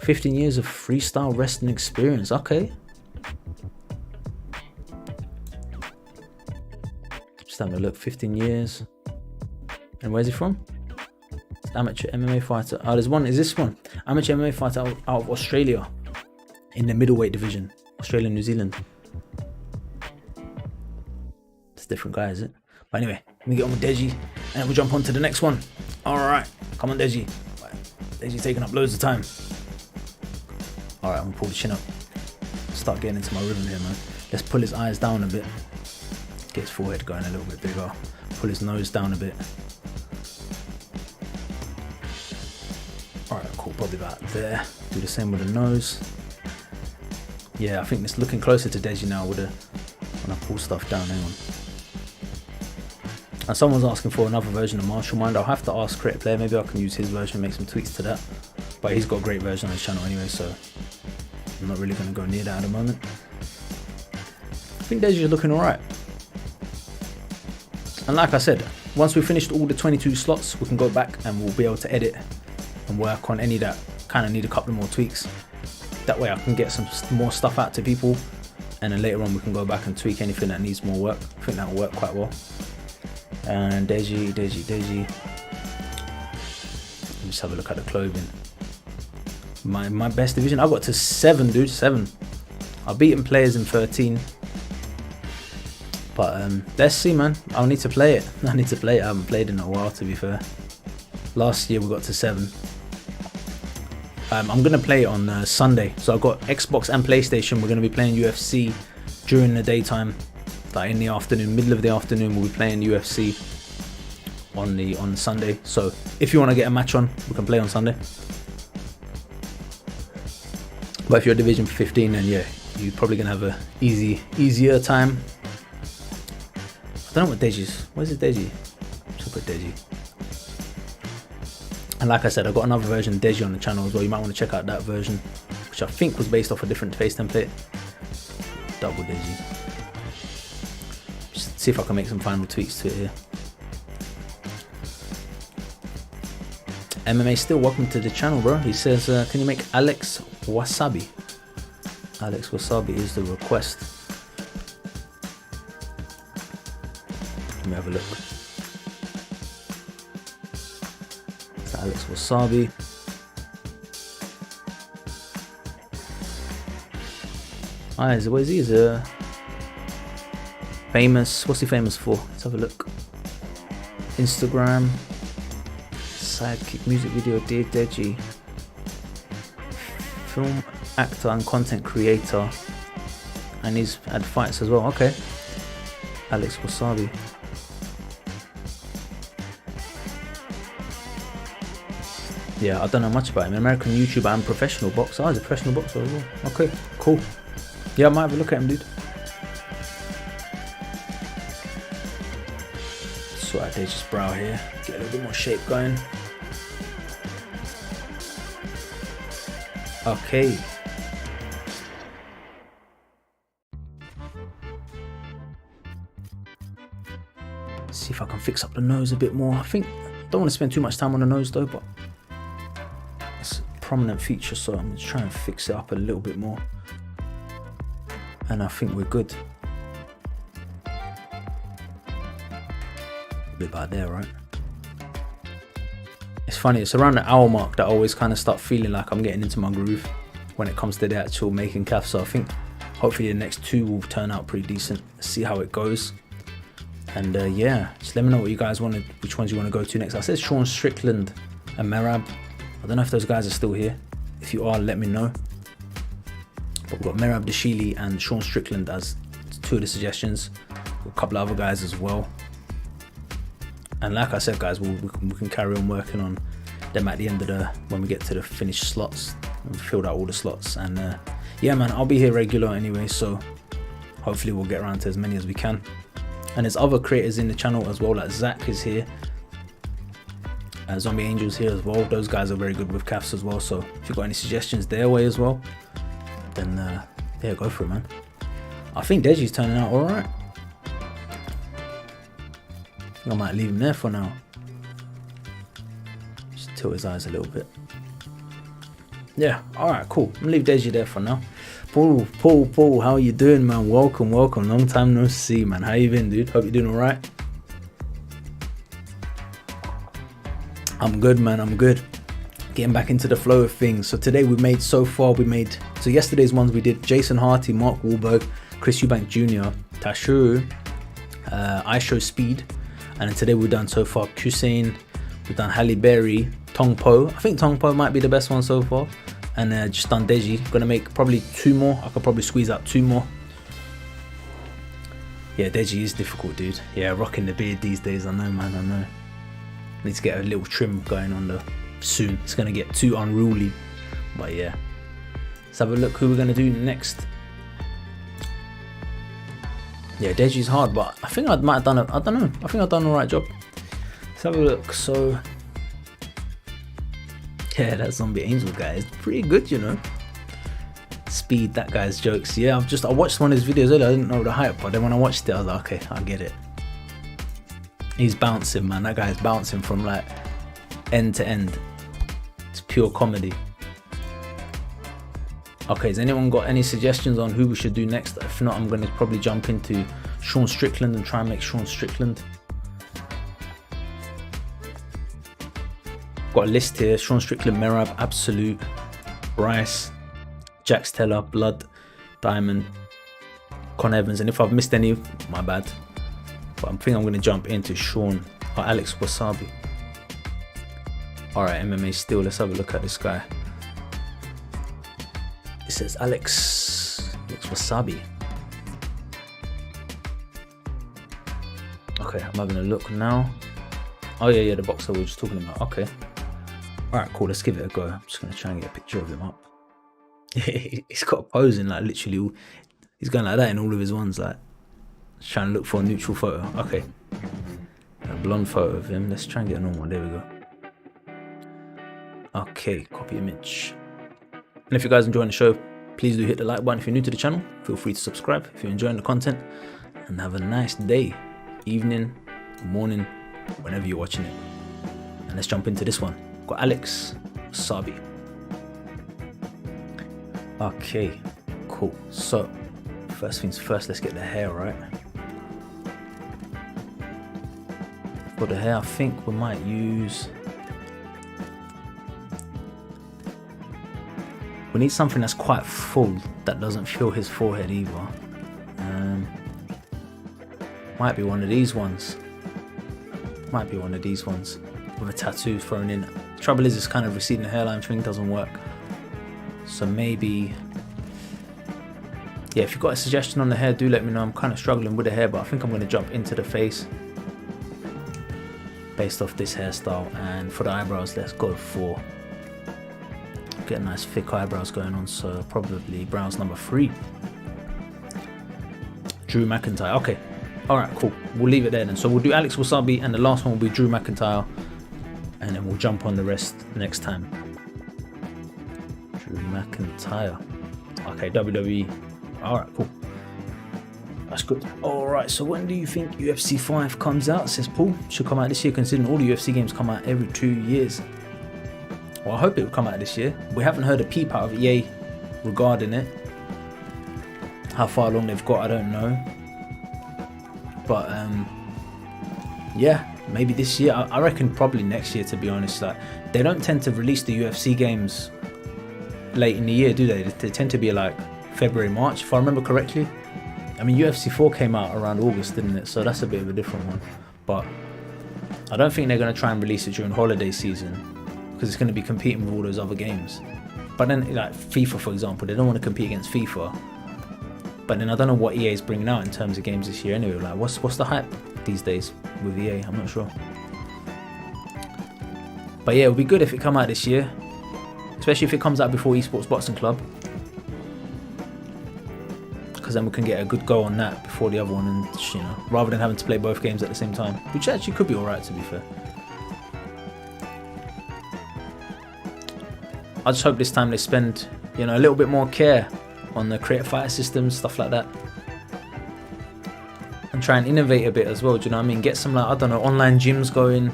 15 years of freestyle wrestling experience. Okay. Just having a look. 15 years. And where's he from? Amateur MMA fighter. Oh, there's one. Is this one? Amateur MMA fighter out of Australia. In the middleweight division. Australia, New Zealand. It's a different guy, is it? But anyway, let me get on with Deji and we'll jump on to the next one. Alright, come on Deji. Deji's taking up loads of time. Alright, I'm gonna pull the chin up. Start getting into my rhythm here, man. Let's pull his eyes down a bit. Get his forehead going a little bit bigger. Pull his nose down a bit. Alright, cool, probably about there. Do the same with the nose. Yeah, I think it's looking closer to Deji now with when I pull stuff down. Hang on. And someone's asking for another version of Martial Mind. I'll have to ask Creative Player. Maybe I can use his version, make some tweaks to that. But he's got a great version on his channel anyway, so I'm not really going to go near that at the moment. I think Deji is looking alright. And like I said, once we've finished all the 22 slots, we can go back and we'll be able to edit and work on any that kind of need a couple more tweaks. That way I can get some more stuff out to people and then later on we can go back and tweak anything that needs more work. I think that'll work quite well. And Deji. Let's have a look at the clothing. My best division, I got to 7, dude. 7. I've beaten players in 13. But let's see, man. I'll need to play it. I haven't played in a while, to be fair. Last year we got to 7. I'm gonna play it on Sunday. So I've got Xbox and PlayStation. We're gonna be playing UFC during the daytime, like in the afternoon, middle of the afternoon. We'll be playing UFC on Sunday. So if you want to get a match on, we can play on Sunday. But if you're Division 15, then yeah, you're probably gonna have a easier time. I don't know what Deji's. Where's the Deji? Let's put Deji. And like I said, I've got another version of Deji on the channel as well. You might want to check out that version, which I think was based off a different face template. Double Deji. Just see if I can make some final tweaks to it here. MMA still, welcome to the channel, bro. He says, can you make Alex Wassabi? Alex Wassabi is the request. Let me have a look. It's Alex Wassabi. What is he? He's a famous. What's he famous for? Let's have a look. Instagram. Sidekick music video, Dear Deji. Film actor and content creator. And he's had fights as well. Okay. Alex Wassabi. Yeah, I don't know much about him. American YouTuber and professional boxer. Oh, he's a professional boxer as well. Okay, cool. Yeah, I might have a look at him, dude. Sort out Deji's brow here. Get a little bit more shape going. Okay. Let's see if I can fix up the nose a bit more. I think I don't want to spend too much time on the nose though, but it's a prominent feature, so I'm going to try and fix it up a little bit more. And I think we're good. A bit about there, right? It's funny, it's around the hour mark that I always kind of start feeling like I'm getting into my groove when it comes to the actual making CAF. So I think hopefully the next 2 will turn out pretty decent. Let's see how it goes. And yeah, just let me know what you guys wanted, which ones you want to go to next. I said Sean Strickland and Merab. I don't know if those guys are still here. If you are, let me know. But we've got Merab Dashili and Sean Strickland as 2 of the suggestions. A couple of other guys as well. And like I said, guys, we can carry on working on them at the end of when we get to the finished slots. We've filled out all the slots. And yeah, man, I'll be here regular anyway, so hopefully we'll get around to as many as we can. And there's other creators in the channel as well, like Zach is here. Zombie Angel's here as well. Those guys are very good with CAFs as well, so if you've got any suggestions their way as well, then yeah, go for it, man. I think Deji's turning out alright. I might leave him there for now. Just tilt his eyes a little bit. Yeah, alright, cool. I'm gonna leave Deji there for now. Paul, how are you doing, man? Welcome. Long time no see, man. How you been, dude? Hope you're doing alright. I'm good, man. I'm good. Getting back into the flow of things. So today so yesterday's ones we did Jason Harty, Mark Wahlberg, Chris Eubank Jr., Tashuru, I Show Speed. And then today we've done so far Khusein, we've done Halle Berry, Tong Po. I think Tong Po might be the best one so far. And just done Deji. Gonna make probably 2 more. I could probably squeeze out 2 more. Yeah, Deji is difficult, dude. Yeah, rocking the beard these days. I know, man. I know. Need to get a little trim going on soon. It's gonna get too unruly. But yeah. Let's have a look who we're gonna do next. Yeah, Deji's hard, but I think I might have done I don't know. I think I've done the right job. Let's have a look. So yeah, that Zombie Angel guy is pretty good, you know. Speed, that guy's jokes. Yeah, I watched one of his videos earlier. I didn't know the hype, but then when I watched it, I was like, okay, I get it. He's bouncing, man. That guy's bouncing from like end to end. It's pure comedy. Okay, has anyone got any suggestions on who we should do next? If not, I'm going to probably jump into Sean Strickland and try and make Sean Strickland. Got a list here: Sean Strickland, Merab, Absolute, Bryce, Jax Teller, Blood, Diamond, Con Evans, and if I've missed any, my bad. But I think I'm going to jump into Sean or Alex Wassabi. Alright, MMA still. Let's have a look at this guy. It says Alex Wassabi. Okay, I'm having a look now. Oh yeah, the boxer we were just talking about. Okay. Alright, cool. Let's give it a go. I'm just going to try and get a picture of him up. He's got a posing like literally. He's going like that in all of his ones. Like trying to look for a neutral photo. Okay. A blonde photo of him. Let's try and get a normal one. There we go. Okay, copy image. And if you guys enjoying the show, please do hit the like button. If you're new to the channel, feel free to subscribe if you're enjoying the content. And have a nice day, evening, morning, whenever you're watching it. And let's jump into this one. Got Alex Wassabi. Okay, cool. So, first things first, let's get the hair right. For the hair, I think we might use... We need something that's quite full, that doesn't fill his forehead either. Might be one of these ones. Might be one of these ones with a tattoo thrown in. The trouble is, this kind of receding hairline thing doesn't work. So maybe, yeah, if you've got a suggestion on the hair, do let me know. I'm kind of struggling with the hair, but I think I'm going to jump into the face based off this hairstyle. And for the eyebrows, let's go for, get nice thick eyebrows going on, so probably brows number 3. Drew McIntyre. Okay, all right, cool. We'll leave it there then. So we'll do Alex Wassabi, and the last one will be Drew McIntyre, and then we'll jump on the rest next time. Drew McIntyre. Okay, WWE. All right, cool. That's good. All right, so when do you think UFC 5 comes out? Says Paul. Should come out this year, considering all the UFC games come out every 2 years. Well, I hope it will come out this year. We haven't heard a peep out of EA regarding it. How far along they've got, I don't know. But yeah, maybe this year. I reckon probably next year, to be honest. Like, they don't tend to release the UFC games late in the year, do they? They tend to be like February, March, if I remember correctly. I mean, UFC 4 came out around August, didn't it? So that's a bit of a different one. But I don't think they're going to try and release it during holiday season, because it's going to be competing with all those other games. But then, like FIFA, for example, they don't want to compete against FIFA. But then I don't know what EA is bringing out in terms of games this year anyway. Like, what's the hype these days with EA? I'm not sure. But yeah, it would be good if it come out this year, especially if it comes out before Esports Boxing Club, because then we can get a good go on that before the other one, and you know, rather than having to play both games at the same time, which actually could be alright, to be fair. I just hope this time they spend, you know, a little bit more care on the creative fighter systems, stuff like that, and try and innovate a bit as well. Do you know what I mean? Get some, like, I don't know, online gyms going,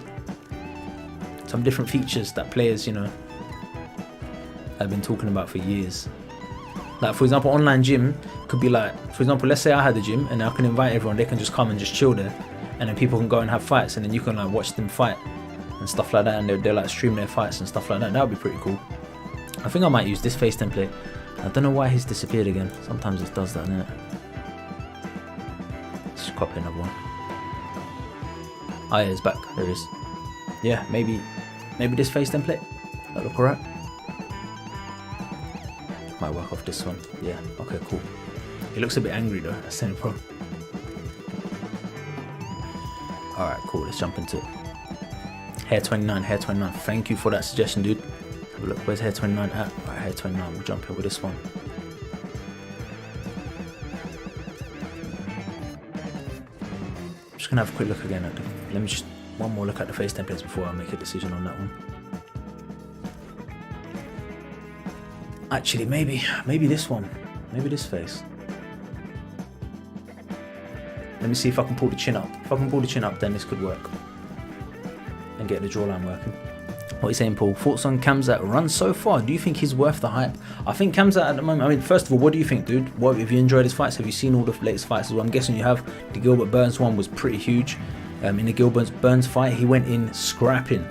some different features that players, you know, have been talking about for years. Like, for example, online gym could be like, for example, let's say I had a gym and I can invite everyone. They can just come and just chill there, and then people can go and have fights, and then you can like watch them fight and stuff like that, and they'll like stream their fights and stuff like that. That would be pretty cool. I think I might use this face template. I don't know why he's disappeared again. Sometimes it does that, innit? Let's just copy another one. Oh yeah, it's back. There it is. Yeah, maybe this face template. That look alright. Might work off this one. Yeah, okay, cool. He looks a bit angry though, that's the only problem. Alright, cool, let's jump into it. Hair 29, Hair 29. Thank you for that suggestion, dude. Have a look, where's Hair 29 at? Alright, Hair 29, we'll jump in with this one. I'm just gonna have a quick look again at the, let me just, one more look at the face templates before I make a decision on that one. Actually, maybe this one. Maybe this face. Let me see if I can pull the chin up. If I can pull the chin up, then this could work. And get the jawline working. What are you saying, Paul? Thoughts on Khamzat run so far? Do you think he's worth the hype? I think Khamzat at the moment, I mean, first of all, what do you think, dude? What, have you enjoyed his fights? Have you seen all the latest fights as well? I'm guessing you have. The Gilbert Burns one was pretty huge. In the Gilbert Burns fight, he went in scrapping,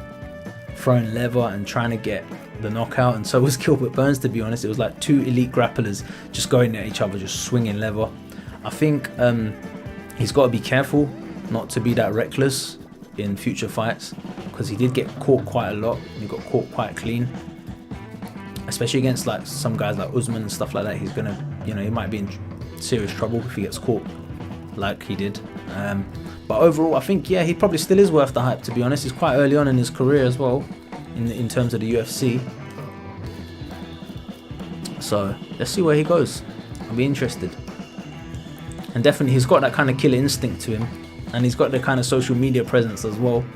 throwing leather and trying to get the knockout, and so was Gilbert Burns, to be honest. It was like two elite grapplers just going at each other, just swinging leather. I think he's got to be careful not to be that reckless in future fights, because he did get caught quite a lot. He got caught quite clean, especially against like some guys like Usman and stuff like that. He's gonna, you know, he might be in serious trouble if he gets caught like he did. But overall, I think, yeah, he probably still is worth the hype, to be honest. He's quite early on in his career as well, in terms of the UFC. So let's see where he goes. I'll be interested. And definitely, he's got that kind of killer instinct to him, and he's got the kind of social media presence as well. Do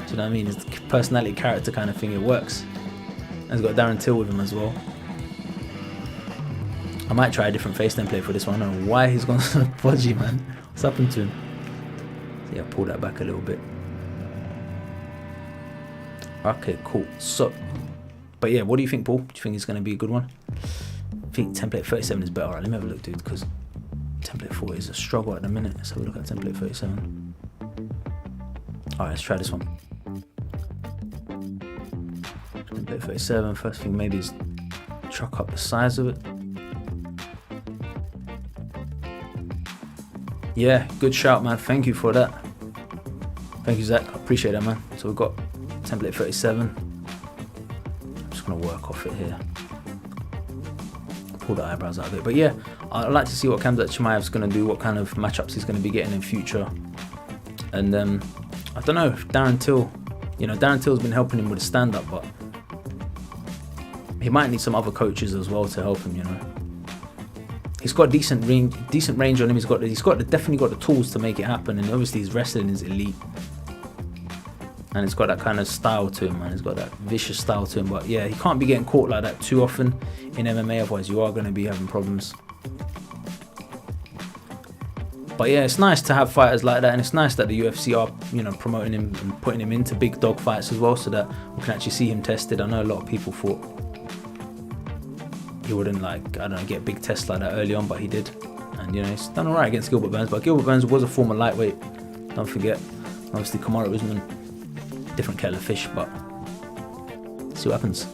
you know what I mean? His personality, character kind of thing, it works. And he's got Darren Till with him as well. I might try a different face template for this one. I don't know why he's gone so podgy, man. What's happened to him? So yeah, pull that back a little bit. Okay, cool. So, but yeah, what do you think, Paul? Do you think it's going to be a good one? I think template 37 is better. Alright, let me have a look, dude, because template 40 is a struggle at the minute. Let's have a look at template 37. Alright, let's try this one. Template 37, first thing maybe is chuck up the size of it. Yeah, good shout, man. Thank you for that. Thank you, Zach. I appreciate that, man. So we've got template 37. I'm just going to work off it here. Pull the eyebrows out of it. But yeah, I'd like to see what Khamzat Chimaev's going to do, what kind of matchups he's going to be getting in future. And I don't know if Darren Till, you know, Darren Till's been helping him with the stand-up, but he might need some other coaches as well to help him, you know. He's got decent range on him. He's definitely got the tools to make it happen, and obviously his wrestling is elite, and he's got that kind of style to him, man. He's got that vicious style to him. But yeah, he can't be getting caught like that too often in MMA, otherwise you are going to be having problems. But yeah, it's nice to have fighters like that, and it's nice that the UFC are, you know, promoting him and putting him into big dog fights as well, so that we can actually see him tested. I know a lot of people thought he wouldn't, like, I don't know, get big tests like that early on, but he did, and you know, he's done alright against Gilbert Burns. But Gilbert Burns was a former lightweight, don't forget. Obviously Kamaru Usman, different kettle of fish, but see what happens.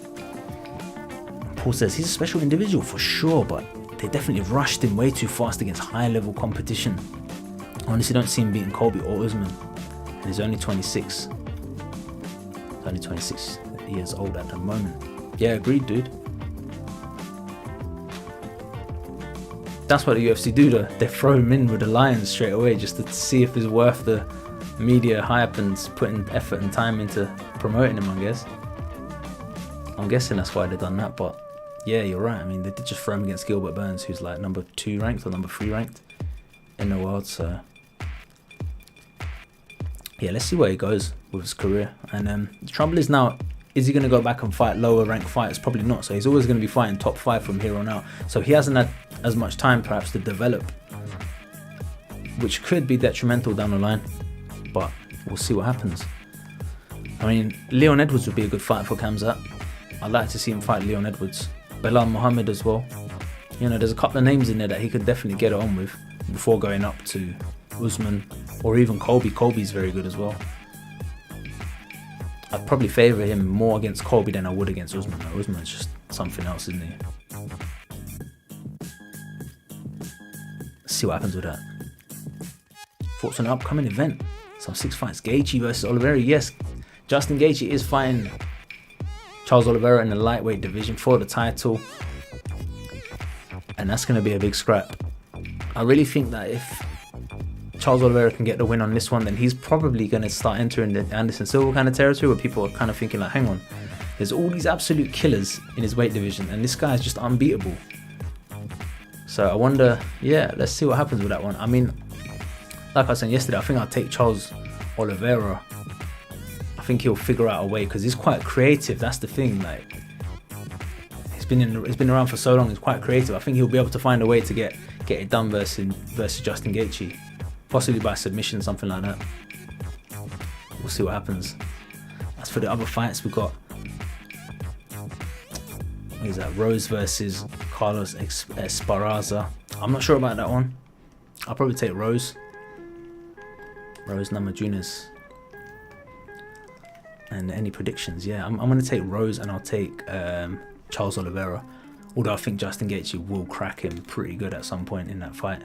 Paul says he's a special individual for sure, but they definitely rushed him way too fast against high level competition. I honestly don't see him beating Colby or Usman, and he's only 26. He's only 26 years old at the moment. Yeah, agreed, dude. That's what the UFC do, though. They throw him in with the Lions straight away just to see if it's worth the media hype and putting effort and time into promoting him, I guess. I'm guessing that's why they've done that, but yeah, you're right. I mean, they did just throw him against Gilbert Burns, who's like number 2 ranked or number 3 ranked in the world, so yeah, let's see where he goes with his career. And the trouble is now, is he going to go back and fight lower ranked fighters? Probably not. So he's always going to be fighting top 5 from here on out. So he hasn't had as much time perhaps to develop, which could be detrimental down the line, but we'll see what happens. I mean, Leon Edwards would be a good fight for Khamzat. I'd like to see him fight Leon Edwards. Belal Muhammad as well. You know, there's a couple of names in there that he could definitely get it on with before going up to Usman or even Colby. Colby's very good as well. I'd probably favour him more against Colby than I would against Usman. Usman's just something else, isn't he? Let's see what happens with that. Thoughts on the upcoming event? Some 6 fights. Gaethje versus Oliveira. Yes, Justin Gaethje is fighting Charles Oliveira in the lightweight division for the title, and that's going to be a big scrap. I really think that if Charles Oliveira can get the win on this one, then he's probably going to start entering the Anderson Silva kind of territory, where people are kind of thinking like, hang on, there's all these absolute killers in his weight division and this guy is just unbeatable. So I wonder, yeah, let's see what happens with that one. I mean, like I was saying yesterday, I think I'll take Charles Oliveira. I think he'll figure out a way, because he's quite creative. That's the thing. Like, he's been around for so long. He's quite creative. I think he'll be able to find a way to get it done versus Justin Gaethje, possibly by submission, something like that. We'll see what happens. As for the other fights, we got, what is that? Rose versus Carlos Esparza. I'm not sure about that one. I'll probably take Rose. Rose Namajunas. And any predictions? Yeah, I'm going to take Rose, and I'll take Charles Oliveira. Although I think Justin Gaethje will crack him pretty good at some point in that fight.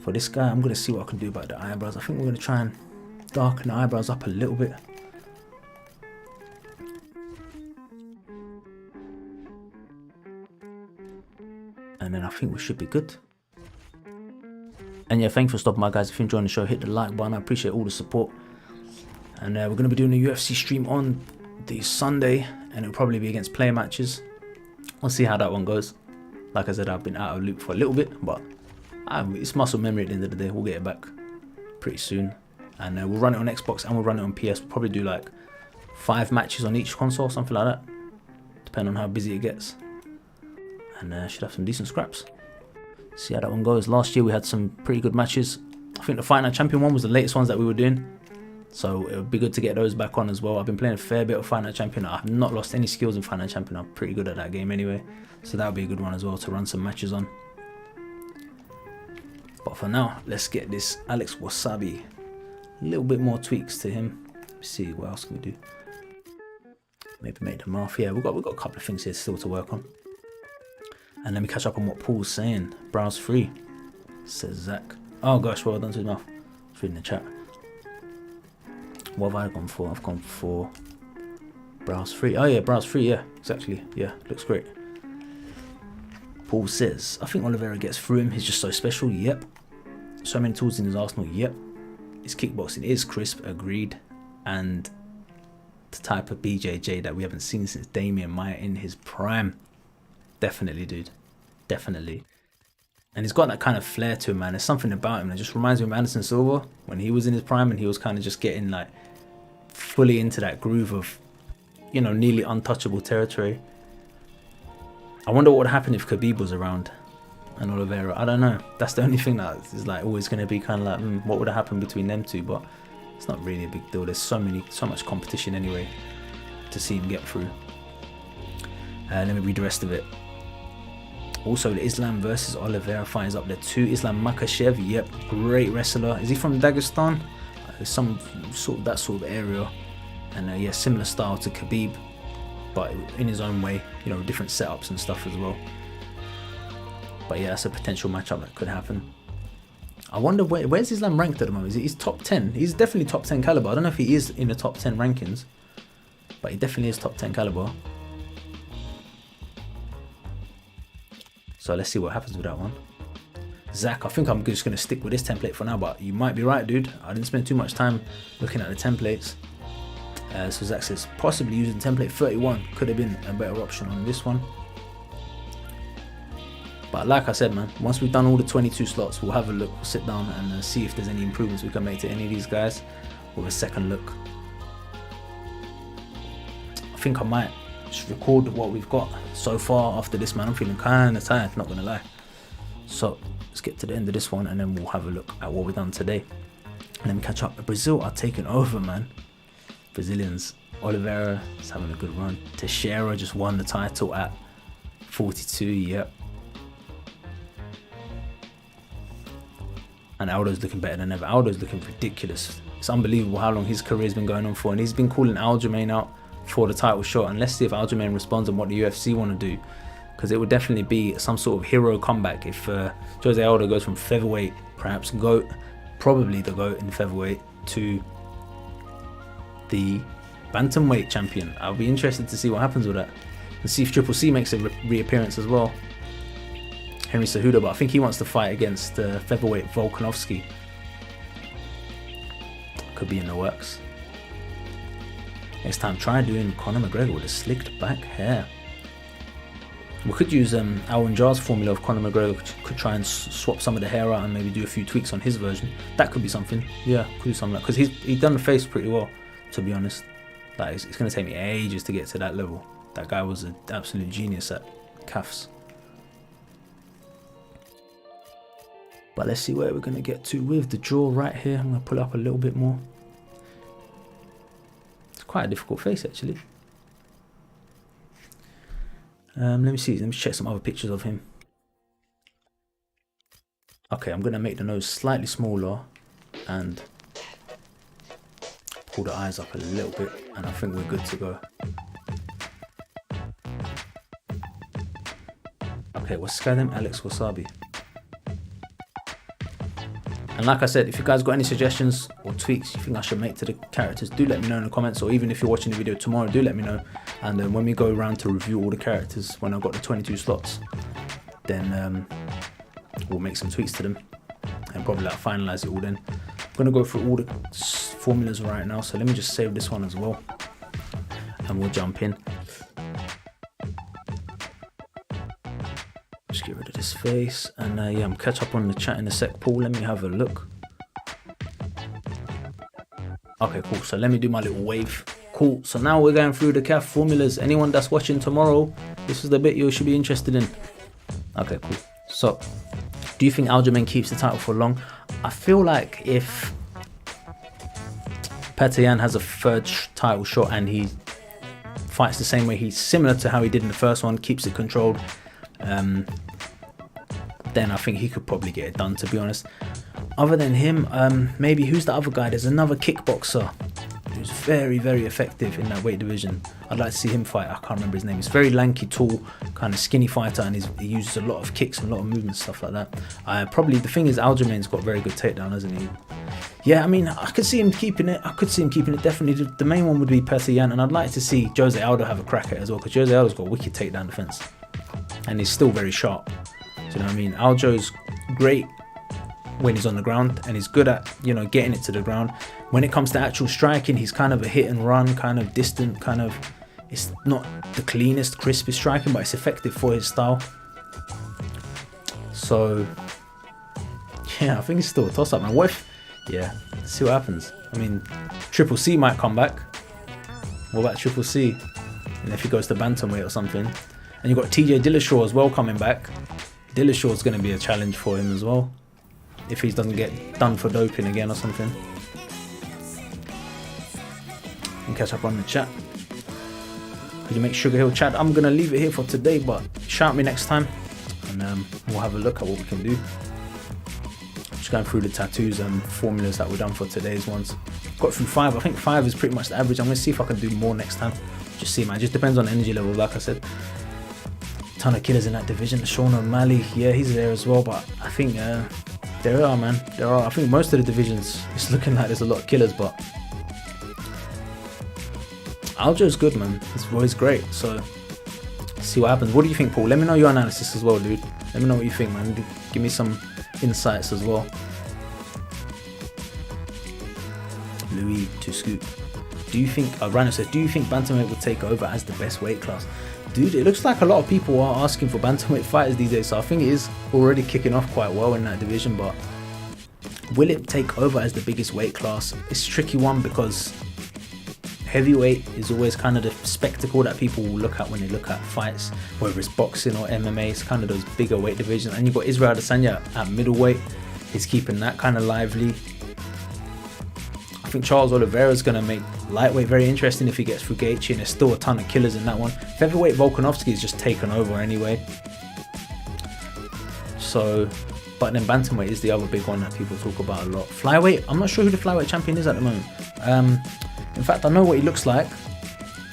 For this guy, I'm going to see what I can do about the eyebrows. I think we're going to try and darken the eyebrows up a little bit. And then I think we should be good. And yeah, thanks for stopping by, guys. If you're enjoying the show, hit the like button. I appreciate all the support. And we're going to be doing a UFC stream on the Sunday, and it'll probably be against player matches. We'll see how that one goes. Like I said, I've been out of loop for a little bit, but it's muscle memory at the end of the day. We'll get it back pretty soon. And we'll run it on Xbox and we'll run it on PS. We'll probably do like 5 matches on each console, something like that, depending on how busy it gets. And should have some decent scraps. See how that one goes. Last year we had some pretty good matches. I think the Fight Night Champion one was the latest ones that we were doing, so it would be good to get those back on as well. I've been playing a fair bit of Fight Night Champion. I have not lost any skills in Fight Night Champion. I'm pretty good at that game anyway, so that would be a good one as well to run some matches on. But for now, let's get this Alex Wassabi. A little bit more tweaks to him. Let's see what else can we do. Maybe make the mouth. Yeah, we've got a couple of things here still to work on. And let me catch up on what Paul's saying. Browse free, says Zach. Oh gosh, well done to his mouth. Just reading the chat. What have I gone for? I've gone for browse free. Oh yeah, browse free. Yeah, exactly. Yeah, looks great. Paul says, I think Oliveira gets through him. He's just so special. Yep. So many tools in his arsenal. Yep. His kickboxing is crisp. Agreed. And the type of BJJ that we haven't seen since Damian Maia in his prime. Definitely, dude. Definitely. And he's got that kind of flair to him, man. There's something about him that just reminds me of Anderson Silva when he was in his prime and he was kind of just getting like fully into that groove of, you know, nearly untouchable territory. I wonder what would happen if Khabib was around and Oliveira. I don't know. That's the only thing that is like always going to be kind of like, what would have happened between them two? But it's not really a big deal. There's so much competition anyway to see him get through. Let me read the rest of it. Also, the Islam versus Oliveira fight is up there too. Islam Makhachev, yep, great wrestler. Is he from Dagestan? Some sort of that sort of area. And yeah, similar style to Khabib, but in his own way. You know, different setups and stuff as well. But yeah, that's a potential matchup that could happen. I wonder where's Islam ranked at the moment? He's top 10. He's definitely top 10 caliber. I don't know if he is in the top 10 rankings, but he definitely is top 10 caliber. So let's see what happens with that one. Zach, I think I'm just going to stick with this template for now, but you might be right, dude. I didn't spend too much time looking at the templates. So Zach says, possibly using template 31 could have been a better option on this one. But like I said, man, once we've done all the 22 slots, we'll have a look, we'll sit down and see if there's any improvements we can make to any of these guys with a second look. I think I might just record what we've got so far after this, man. I'm feeling kind of tired, not gonna lie. So let's get to the end of this one and then we'll have a look at what we've done today. And then we catch up. Brazil are taking over, man. Brazilians. Oliveira is having a good run. Teixeira just won the title at 42, yep. And Aldo's looking better than ever. Aldo's looking ridiculous. It's unbelievable how long his career's been going on for, and he's been calling Aljamain out for the title shot. And let's see if Aljamain responds on what the UFC want to do, because it would definitely be some sort of hero comeback if Jose Aldo goes from featherweight, perhaps GOAT, probably the GOAT in featherweight, to the bantamweight champion. I'll be interested to see what happens with that, and see if Triple C makes a reappearance as well. Henry Cejudo, but I think he wants to fight against featherweight Volkanovski. Could be in the works. Next time, try doing Conor McGregor with a slicked back hair. We could use Alwyn Jar's formula of Conor McGregor. Could try and swap some of the hair out and maybe do a few tweaks on his version. That could be something. Yeah, could do something like, because he's done the face pretty well, to be honest. Like it's going to take me ages to get to that level. That guy was an absolute genius at CAFs. But let's see where we're going to get to with the draw right here. I'm going to pull it up a little bit more. quite a difficult face actually. Let me see. Let me check some other pictures of him. Okay, I'm gonna make the nose slightly smaller and pull the eyes up a little bit, and I think we're good to go. Okay, what's this guy name? Alex Wassabi. And like I said, if you guys got any suggestions or tweaks you think I should make to the characters, do let me know in the comments, or even if you're watching the video tomorrow, do let me know. And then when we go around to review all the characters, when I've got the 22 slots, then we'll make some tweaks to them and probably like finalize it all then. I'm going to go through all the formulas right now, so let me just save this one as well and we'll jump in. Just get rid of this face, and yeah, I'm catch up on the chat in a sec. Paul, let me have a look. Okay, cool, so let me do my little wave. Cool, so now we're going through the CAF formulas. Anyone that's watching tomorrow, this is the bit you should be interested in. Okay, cool. So do you think Aljamain keeps the title for long? I feel like if Petr Yan has a third title shot and he fights the same way, he's similar to how he did in the first one, keeps it controlled, then I think he could probably get it done, to be honest. Other than him, maybe who's the other guy? There's another kickboxer who's very, very effective in that weight division. I'd like to see him fight. I can't remember his name. He's very lanky, tall, kind of skinny fighter, and he uses a lot of kicks and a lot of movement, stuff like that. Probably the thing is, Aljamain's got very good takedown, hasn't he? Yeah, I mean, I could see him keeping it. Definitely. The main one would be Petr Yan, and I'd like to see Jose Aldo have a crack at it as well, because Jose Aldo's got a wicked takedown defense, and he's still very sharp. Do you know what I mean? Aljo's great when he's on the ground, and he's good at, you know, getting it to the ground. When it comes to actual striking, he's kind of a hit and run, kind of distant, kind of, it's not the cleanest, crispest striking, but it's effective for his style. So yeah, I think it's still a toss up, man. What if, yeah, let's see what happens. I mean, Triple C might come back. What about Triple C? And if he goes to bantamweight or something. And you've got TJ Dillashaw as well coming back. Dillashaw's going to be a challenge for him as well, if he doesn't get done for doping again or something. And catch up on the chat. Could you make Sugar Hill chat? I'm going to leave it here for today, but shout me next time, and we'll have a look at what we can do. Just going through the tattoos and formulas that were done for today's ones. Got through 5. I think 5 is pretty much the average. I'm going to see if I can do more next time. Just see, man. It just depends on energy levels, like I said. Ton of killers in that division. Sean O'Malley, yeah, he's there as well, but I think there are, man. There are. I think most of the divisions, it's looking like there's a lot of killers, but Aljo's good, man. He's always great. So let's see what happens. What do you think, Paul? Let me know your analysis as well, dude. Let me know what you think, man. Give me some insights as well. Louis to scoop. Do you think, Rhino says, do you think bantamweight will take over as the best weight class? Dude, it looks like a lot of people are asking for bantamweight fighters these days, so I think it is already kicking off quite well in that division, but will it take over as the biggest weight class? It's a tricky one, because heavyweight is always kind of the spectacle that people will look at when they look at fights, whether it's boxing or MMA. It's kind of those bigger weight divisions, and you've got Israel Adesanya at middleweight. He's keeping that kind of lively. I think Charles Oliveira is going to make lightweight very interesting if he gets through Gaethje, and there's still a ton of killers in that one. Featherweight Volkanovski is just taken over anyway. So, but then bantamweight is the other big one that people talk about a lot. Flyweight, I'm not sure who the flyweight champion is at the moment. In fact, I know what he looks like.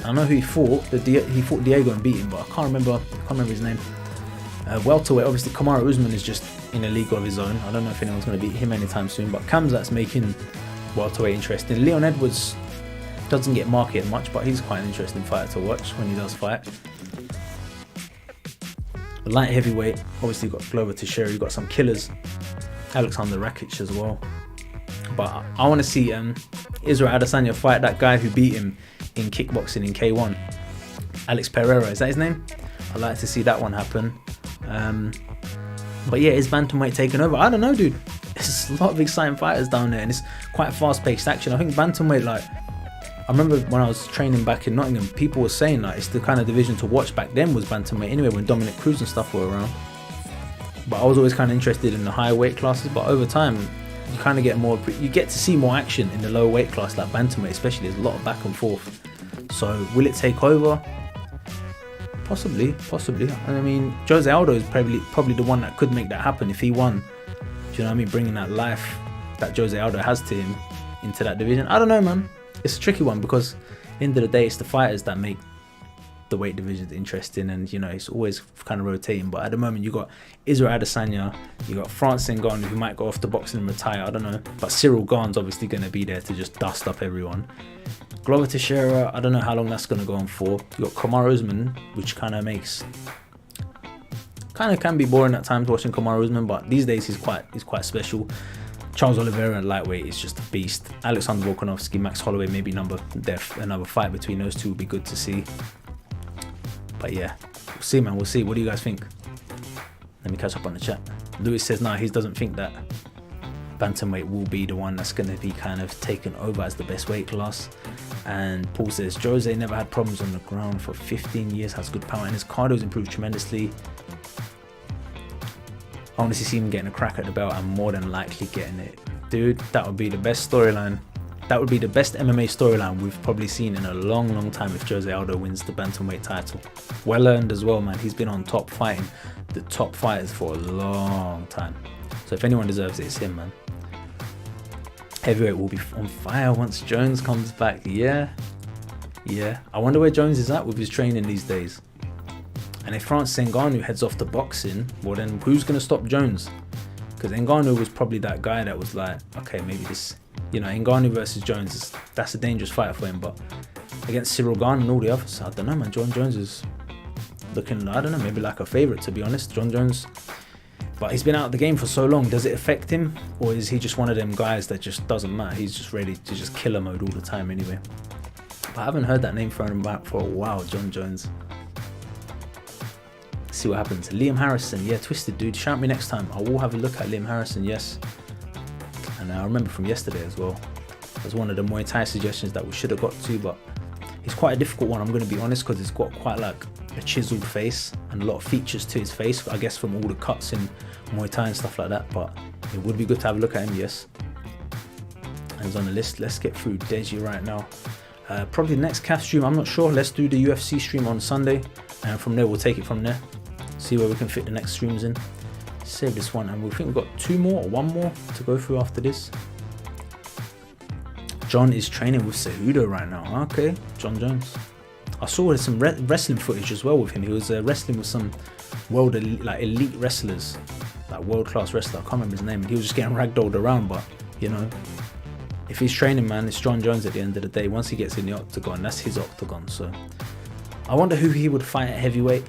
I know who he fought. He fought Diego and beat him, but I can't remember his name. Welterweight, obviously Kamaru Usman is just in a league of his own. I don't know if anyone's going to beat him anytime soon, but Khamzat's making welterweight interesting. Leon Edwards doesn't get marketed much, but he's quite an interesting fighter to watch when he does fight. Light heavyweight, obviously you've got Glover Teixeira, you've got some killers, Alexander Rakic as well. But I want to see Israel Adesanya fight that guy who beat him in kickboxing in K1, Alex Pereira, is that his name? I'd like to see that one happen. But yeah, is bantamweight taking over? I don't know, dude. There's a lot of exciting fighters down there, and it's quite fast-paced action. I think bantamweight, like, I remember when I was training back in Nottingham, people were saying like it's the kind of division to watch back then was bantamweight anyway, when Dominic Cruz and stuff were around. But I was always kind of interested in the higher weight classes, but over time you kind of get more, you get to see more action in the lower weight class like bantamweight, especially. There's a lot of back and forth. So will it take over? Possibly. I mean, Jose Aldo is probably the one that could make that happen if he won. Do you know what I mean? Bringing that life that Jose Aldo has to him into that division. I don't know, man. It's a tricky one because at the end of the day, it's the fighters that make the weight division interesting, and you know, it's always kind of rotating. But at the moment, you got Israel Adesanya, you got Francis Ngannou, who might go off to boxing and retire. I don't know, but Cyril Gane's obviously going to be there to just dust up everyone. Glover Teixeira, I don't know how long that's going to go on for. You got Kamaru Usman, which kind of can be boring at times watching Kamaru Usman, but these days he's quite special. Charles Oliveira at lightweight is just a beast. Alexander Volkanovski, Max Holloway, maybe another fight between those two would be good to see. But yeah, we'll see, man. We'll see. What do you guys think? Let me catch up on the chat. Lewis says, nah, he doesn't think that bantamweight will be the one that's going to be kind of taken over as the best weight class. And Paul says, Jose never had problems on the ground for 15 years, has good power, and his cardio's improved tremendously. I honestly see him getting a crack at the belt and more than likely getting it. Dude, that would be the best storyline. That would be the best MMA storyline we've probably seen in a long time if Jose Aldo wins the bantamweight title. Well earned as well, man. He's been on top fighting the top fighters for a long time. So if anyone deserves it, it's him, man. Heavyweight will be on fire once Jones comes back. Yeah. I wonder where Jones is at with his training these days. And if Francis Ngannou heads off to boxing, well then who's going to stop Jones? Because Ngannou was probably that guy that was like, okay, maybe this, you know, Ngannou versus Jones, that's a dangerous fight for him. But against Cyril Gane and all the others, I don't know, man. John Jones is looking, I don't know, maybe like a favourite, to be honest. John Jones, but he's been out of the game for so long. Does it affect him? Or is he just one of them guys that just doesn't matter? He's just ready to just killer mode all the time anyway. But I haven't heard that name thrown back for a while, John Jones. See what happens. Liam Harrison, yeah, Twisted dude, shout me next time. I will have a look at Liam Harrison, yes. And I remember from yesterday as well. It was one of the Muay Thai suggestions that we should have got to, but it's quite a difficult one, I'm going to be honest, because it's got quite like a chiseled face and a lot of features to his face, I guess from all the cuts in Muay Thai and stuff like that. But it would be good to have a look at him, yes. And he's on the list. Let's get through Deji right now. Probably the next CAF stream, I'm not sure. Let's do the UFC stream on Sunday, and from there we'll take it from there. See where we can fit the next streams in. Save this one, and we think we've got 2 more or 1 more to go through after this. John is training with Cejudo right now. Okay, John Jones. I saw some wrestling footage as well with him. He was wrestling with some elite wrestlers, like world-class wrestler. I can't remember his name. And he was just getting ragdolled around. But you know, if he's training, man, it's John Jones at the end of the day. Once he gets in the octagon, that's his octagon. So I wonder who he would fight at heavyweight.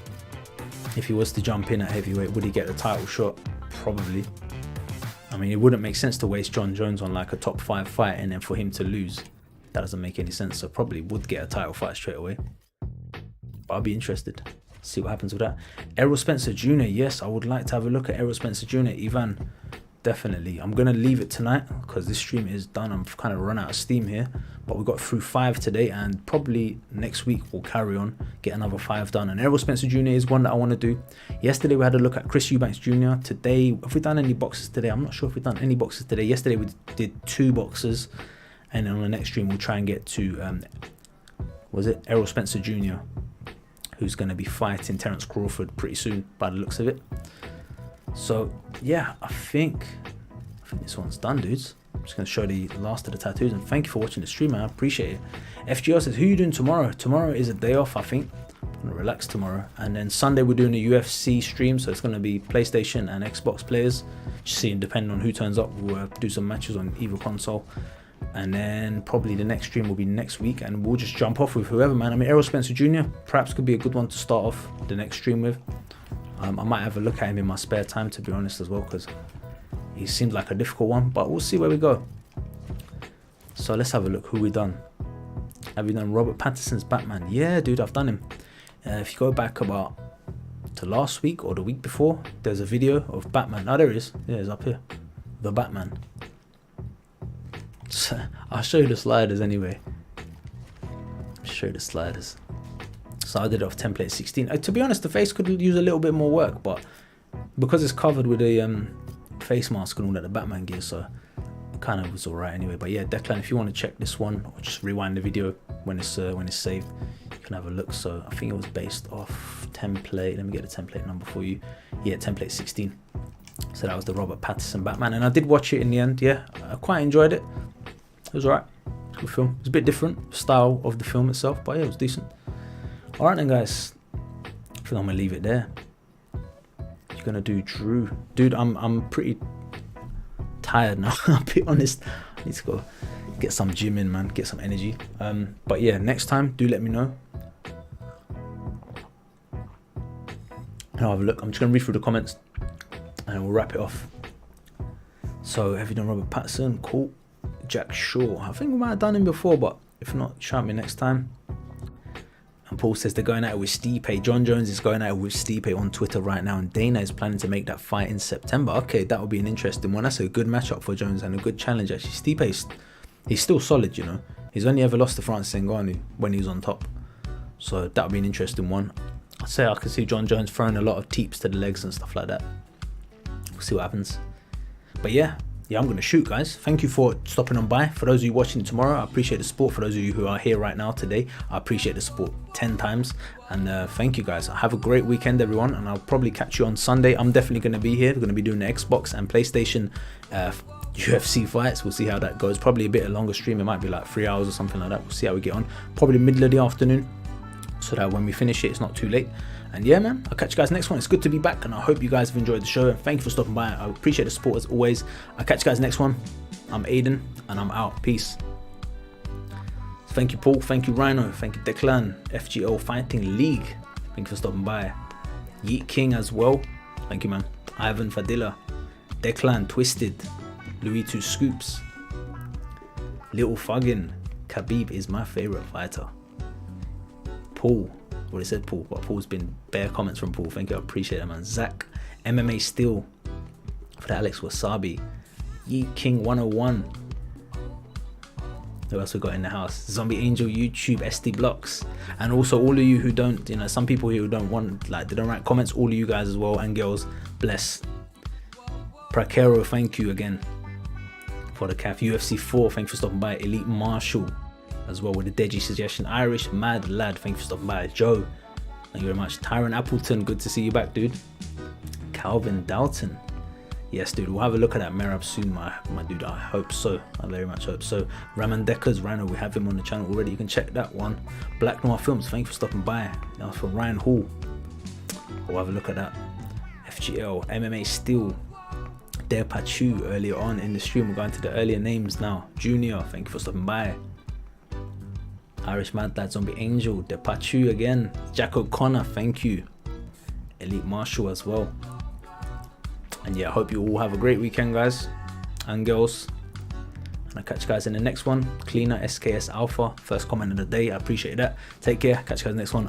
If he was to jump in at heavyweight, would he get the title shot? Probably. I mean, it wouldn't make sense to waste John Jones on like a top 5 fight and then for him to lose. That doesn't make any sense. So probably would get a title fight straight away. But I'll be interested. See what happens with that. Errol Spencer Jr. Yes, I would like to have a look at Errol Spencer Jr. Ivan. Definitely. I'm going to leave it tonight because this stream is done. I'm kind of run out of steam here. But we got through 5 today, and probably next week we'll carry on, get another 5 done. And Errol Spencer Jr. is one that I want to do. Yesterday we had a look at Chris Eubanks Jr. Today, have we done any boxes today? I'm not sure if we've done any boxes today. Yesterday we did 2 boxes. And then on the next stream we'll try and get to, Errol Spencer Jr., who's going to be fighting Terence Crawford pretty soon by the looks of it. So yeah, I think this one's done, dudes. I'm just going to show the last of the tattoos, and thank you for watching the stream, man. I appreciate it. FGR says, who are you doing tomorrow? Tomorrow is a day off, I think. I'm going to relax tomorrow. And then Sunday we're doing a UFC stream, so it's going to be PlayStation and Xbox players. Just seeing, depending on who turns up, we'll do some matches on either console. And then probably the next stream will be next week, and we'll just jump off with whoever, man. I mean, Errol Spencer Jr. perhaps could be a good one to start off the next stream with. I might have a look at him in my spare time, to be honest, as well, because he seems like a difficult one, but we'll see where we go. So let's have a look who we done. Have you done Robert Pattinson's Batman? Yeah, dude, I've done him. If you go back about to last week or the week before, there's a video of Batman. Oh, there he is. Yeah, he's up here. The Batman. So, I'll show you the sliders anyway. Show you the sliders. So I did it off template 16. To be honest, the face could use a little bit more work, but because it's covered with a face mask and all that, the Batman gear, so kind of was alright anyway. But yeah, Declan, if you want to check this one, or just rewind the video when it's saved, you can have a look. So I think it was based off template. Let me get the template number for you. Yeah, template 16. So that was the Robert Pattinson Batman, and I did watch it in the end. Yeah, I quite enjoyed it. It was alright. Good film. It's a bit different style of the film itself, but yeah, it was decent. Alright then, guys. I think I'm gonna leave it there. You're gonna do Drew, dude. I'm pretty tired now. I'll be honest. I need to go get some gym in, man. Get some energy. But yeah, next time, do let me know. And I'll have a look. I'm just gonna read through the comments, and we'll wrap it off. So, have you done Robert Pattinson? Cool. Jack Shaw. I think we might have done him before, but if not, shout me next time. And Paul says they're going at it with Stipe. John Jones is going at it with Stipe on Twitter right now, and Dana is planning to make that fight in September. Okay, that would be an interesting one. That's a good matchup for Jones and a good challenge, actually. Stipe, he's still solid, you know. He's only ever lost to Francis Ngannou when he was on top. So that would be an interesting one. I'd say I can see John Jones throwing a lot of teeps to the legs and stuff like that. We'll see what happens. But yeah, I'm going to shoot, guys. Thank you for stopping on by. For those of you watching tomorrow, I appreciate the support. For those of you who are here right now today, I appreciate the support 10 times. And thank you, guys. Have a great weekend, everyone. And I'll probably catch you on Sunday. I'm definitely going to be here. We're going to be doing the Xbox and PlayStation UFC fights. We'll see how that goes. Probably a bit of longer stream. It might be like 3 hours or something like that. We'll see how we get on. Probably middle of the afternoon, so that when we finish it, it's not too late. And yeah, man, I'll catch you guys next one. It's good to be back, and I hope you guys have enjoyed the show. And thank you for stopping by. I appreciate the support as always. I'll catch you guys next one. I'm Aiden, and I'm out. Peace. Thank you, Paul. Thank you, Rhino. Thank you, Declan. FGO Fighting League. Thank you for stopping by. Yeet King as well. Thank you, man. Ivan Fadilla. Declan Twisted. Louis Two Scoops. Little Fuggin. Khabib is my favorite fighter. Paul. What he said, Paul, but Paul's been bare comments from Paul. Thank you, I appreciate it, man. Zach, MMA Steel, for the Alex Wassabi, Yeet King 101. Who else we got in the house? Zombie Angel YouTube, SD Blocks, and also all of you who don't, you know, some people here who don't want, like, they don't write comments. All of you guys as well, and girls, bless. Prakero, thank you again for the CAF. UFC 4, thank you for stopping by. Elite Marshall as well with the Deji suggestion. Irish Mad Lad, thank you for stopping by. Joe, thank you very much. Tyron Appleton, good to see you back, dude. Calvin Dalton, yes, dude, we'll have a look at that Merab soon, my dude. I hope so. I very much hope so. Raman Deckers, Rhino, we have him on the channel already. You can check that one. Black Noir Films, thank you for stopping by. That was from Ryan Hall. We'll have a look at that. FGL, MMA Steel, Dare Pachu earlier on in the stream. We're going to the earlier names now. Junior, thank you for stopping by. Irish Mad Lad, Zombie Angel, Depachu again, Jack O'Connor, thank you. Elite Marshall as well. And yeah, I hope you all have a great weekend, guys and girls. And I'll catch you guys in the next one. Cleaner SKS Alpha, first comment of the day. I appreciate that. Take care. Catch you guys in the next one.